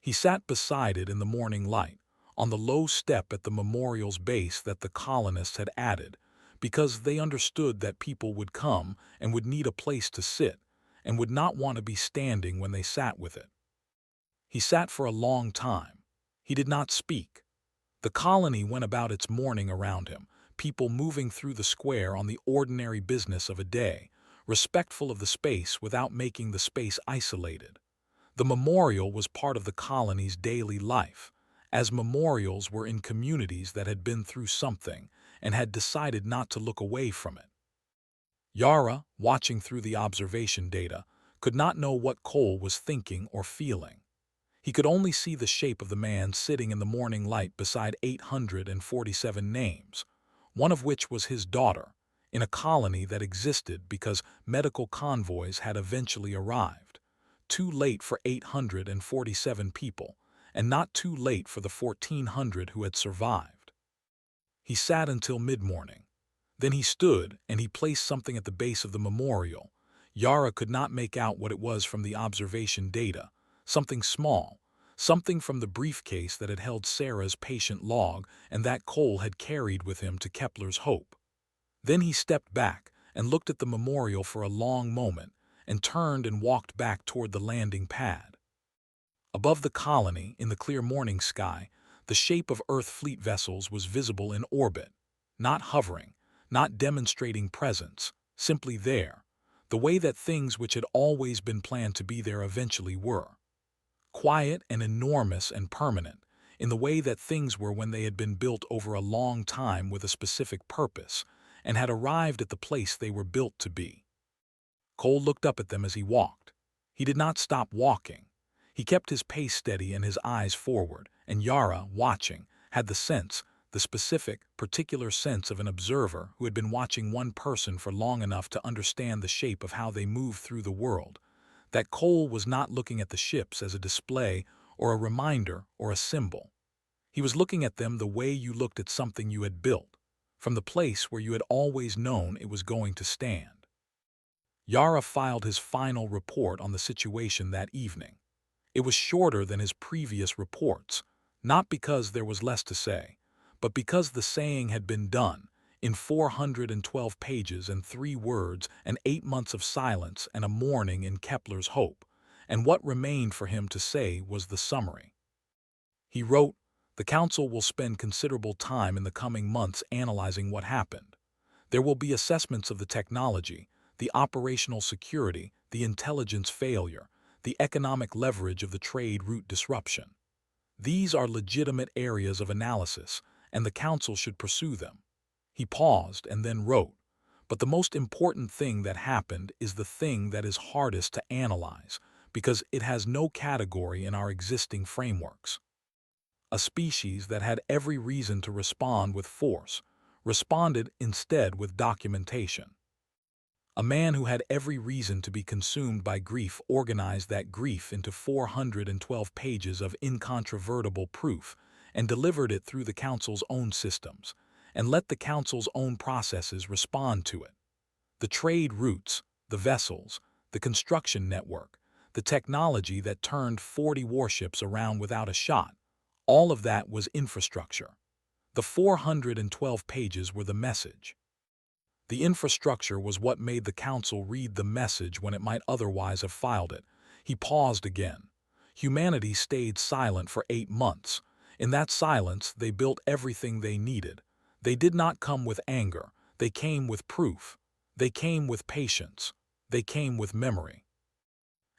He sat beside it in the morning light, on the low step at the memorial's base that the colonists had added, because they understood that people would come and would need a place to sit, and would not want to be standing when they sat with it. He sat for a long time. He did not speak. The colony went about its morning around him, people moving through the square on the ordinary business of a day, respectful of the space without making the space isolated. The memorial was part of the colony's daily life, as memorials were in communities that had been through something and had decided not to look away from it. Yara, watching through the observation data, could not know what Cole was thinking or feeling. He could only see the shape of the man sitting in the morning light beside 847 names, one of which was his daughter, in a colony that existed because medical convoys had eventually arrived, too late for 847 people, and not too late for the 1,400 who had survived. He sat until mid-morning. Then he stood and he placed something at the base of the memorial. Yara could not make out what it was from the observation data, something small, something from the briefcase that had held Sarah's patient log and that Cole had carried with him to Kepler's Hope. Then he stepped back and looked at the memorial for a long moment and turned and walked back toward the landing pad. Above the colony, in the clear morning sky, the shape of Earth fleet vessels was visible in orbit, not hovering, not demonstrating presence, simply there, the way that things which had always been planned to be there eventually were. Quiet and enormous and permanent, in the way that things were when they had been built over a long time with a specific purpose, and had arrived at the place they were built to be. Cole looked up at them as he walked. He did not stop walking. He kept his pace steady and his eyes forward, and Yara, watching, had the sense, the specific, particular sense of an observer who had been watching one person for long enough to understand the shape of how they move through the world, that Cole was not looking at the ships as a display or a reminder or a symbol. He was looking at them the way you looked at something you had built, from the place where you had always known it was going to stand. Yara filed his final report on the situation that evening. It was shorter than his previous reports, not because there was less to say, but because the saying had been done, in 412 pages and 3 words and 8 months of silence and a morning in Kepler's Hope, and what remained for him to say was the summary. He wrote, "The Council will spend considerable time in the coming months analyzing what happened. There will be assessments of the technology, the operational security, the intelligence failure, the economic leverage of the trade route disruption. These are legitimate areas of analysis, and the Council should pursue them." He paused and then wrote, "But the most important thing that happened is the thing that is hardest to analyze, because it has no category in our existing frameworks. A species that had every reason to respond with force, responded instead with documentation. A man who had every reason to be consumed by grief organized that grief into 412 pages of incontrovertible proof and delivered it through the Council's own systems, and let the Council's own processes respond to it. The trade routes, the vessels, the construction network, the technology that turned 40 warships around without a shot, all of that was infrastructure. The 412 pages were the message. The infrastructure was what made the Council read the message when it might otherwise have filed it." He paused again. "Humanity stayed silent for 8 months. In that silence, they built everything they needed. They did not come with anger. They came with proof. They came with patience. They came with memory.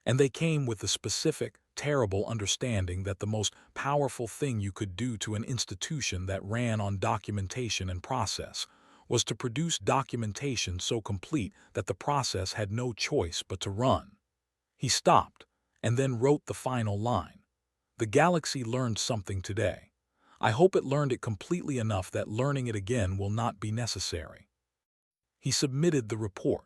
And they came with the specific, terrible understanding that the most powerful thing you could do to an institution that ran on documentation and process was to produce documentation so complete that the process had no choice but to run." He stopped, and then wrote the final line. "The galaxy learned something today. I hope it learned it completely enough that learning it again will not be necessary." He submitted the report.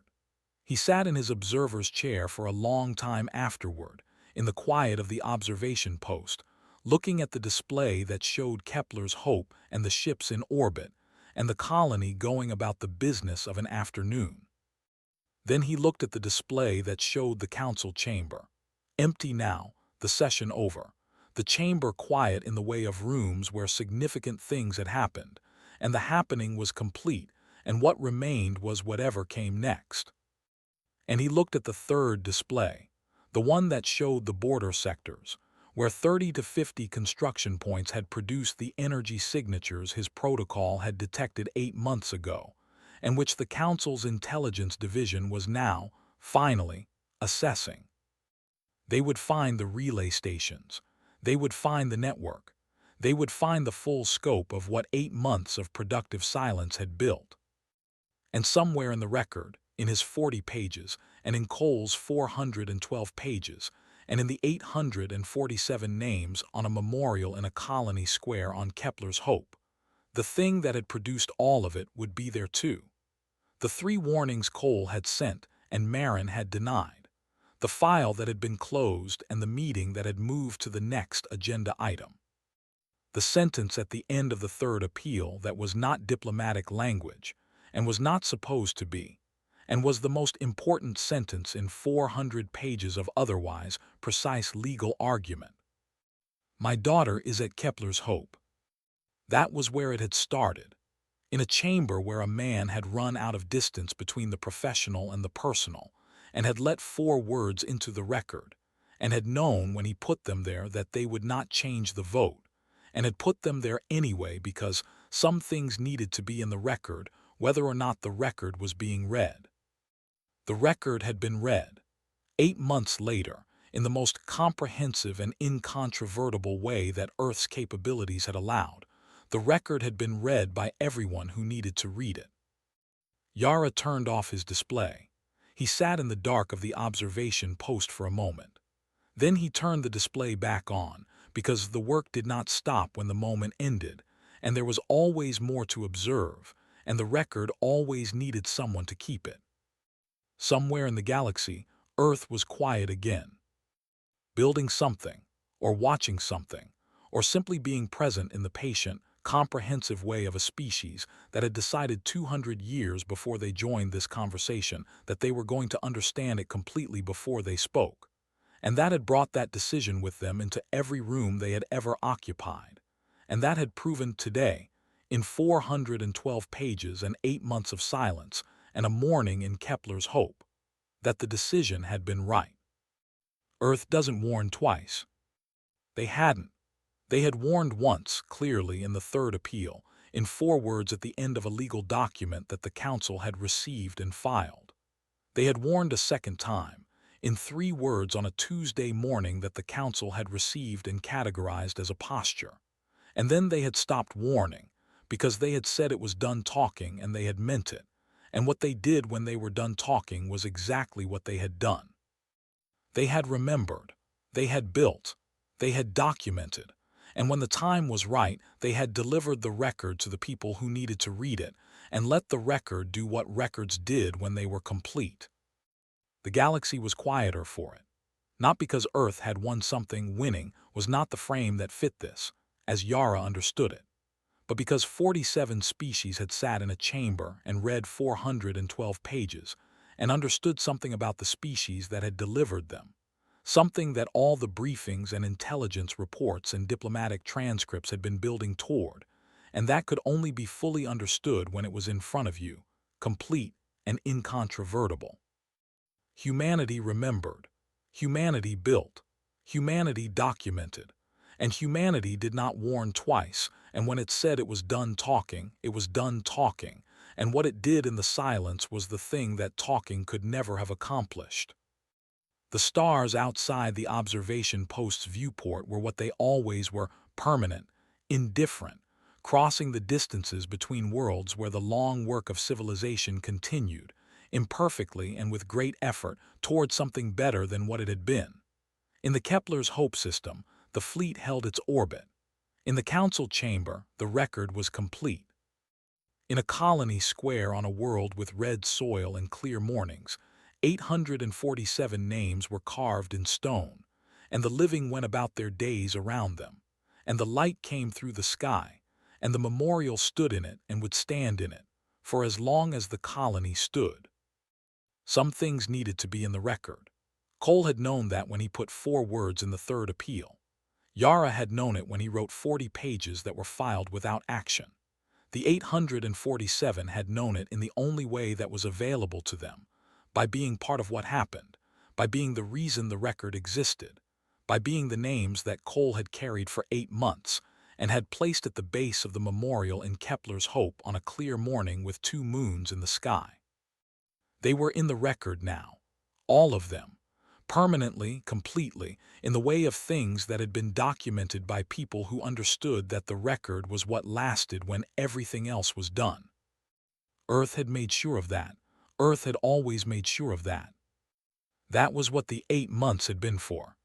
He sat in his observer's chair for a long time afterward, in the quiet of the observation post, looking at the display that showed Kepler's Hope and the ships in orbit, and the colony going about the business of an afternoon. Then he looked at the display that showed the Council chamber. Empty now, the session over. The chamber quiet in the way of rooms where significant things had happened, and the happening was complete, and what remained was whatever came next. And he looked at the third display, the one that showed the border sectors, where 30 to 50 construction points had produced the energy signatures his protocol had detected 8 months ago, and which the Council's intelligence division was now, finally, assessing. They would find the relay stations. They would find the network. They would find the full scope of what 8 months of productive silence had built. And somewhere in the record, in his 40 pages, and in Cole's 412 pages, and in the 847 names on a memorial in a colony square on Kepler's Hope, the thing that had produced all of it would be there too. The 3 warnings Cole had sent and Marin had denied, the file that had been closed and the meeting that had moved to the next agenda item. The sentence at the end of the third appeal that was not diplomatic language, and was not supposed to be, and was the most important sentence in 400 pages of otherwise precise legal argument. My daughter is at Kepler's Hope. That was where it had started, in a chamber where a man had run out of distance between the professional and the personal, and had let 4 words into the record, and had known when he put them there that they would not change the vote, and had put them there anyway because some things needed to be in the record whether or not the record was being read. The record had been read, 8 months later, in the most comprehensive and incontrovertible way that Earth's capabilities had allowed. The record had been read by everyone who needed to read it. Yara turned off his display. He sat in the dark of the observation post for a moment. Then he turned the display back on, because the work did not stop when the moment ended, and there was always more to observe, and the record always needed someone to keep it. Somewhere in the galaxy, Earth was quiet again. Building something, or watching something, or simply being present in the patient, comprehensive way of a species that had decided 200 years before they joined this conversation that they were going to understand it completely before they spoke, and that had brought that decision with them into every room they had ever occupied, and that had proven today, in 412 pages and 8 months of silence and a morning in Kepler's Hope, that the decision had been right. Earth doesn't warn twice. They hadn't. They had warned once, clearly, in the third appeal, in 4 words at the end of a legal document that the Council had received and filed. They had warned a second time, in 3 words on a Tuesday morning that the Council had received and categorized as a posture. And then they had stopped warning, because they had said it was done talking and they had meant it, and what they did when they were done talking was exactly what they had done. They had remembered, they had built, they had documented, and when the time was right, they had delivered the record to the people who needed to read it, and let the record do what records did when they were complete. The galaxy was quieter for it. Not because Earth had won something. Winning was not the frame that fit this, as Yara understood it, but because 47 species had sat in a chamber and read 412 pages, and understood something about the species that had delivered them, something that all the briefings and intelligence reports and diplomatic transcripts had been building toward, and that could only be fully understood when it was in front of you, complete and incontrovertible. Humanity remembered, humanity built, humanity documented, and humanity did not warn twice, and when it said it was done talking, it was done talking, and what it did in the silence was the thing that talking could never have accomplished. The stars outside the observation post's viewport were what they always were: permanent, indifferent, crossing the distances between worlds where the long work of civilization continued, imperfectly and with great effort, toward something better than what it had been. In the Kepler's Hope system, the fleet held its orbit. In the council chamber, the record was complete. In a colony square on a world with red soil and clear mornings, 847 names were carved in stone, and the living went about their days around them, and the light came through the sky, and the memorial stood in it and would stand in it, for as long as the colony stood. Some things needed to be in the record. Cole had known that when he put 4 words in the third appeal. Yara had known it when he wrote 40 pages that were filed without action. The 847 had known it in the only way that was available to them, by being part of what happened, by being the reason the record existed, by being the names that Cole had carried for 8 months and had placed at the base of the memorial in Kepler's Hope on a clear morning with 2 moons in the sky. They were in the record now, all of them, permanently, completely, in the way of things that had been documented by people who understood that the record was what lasted when everything else was done. Earth had made sure of that. Earth had always made sure of that. That was what the 8 months had been for.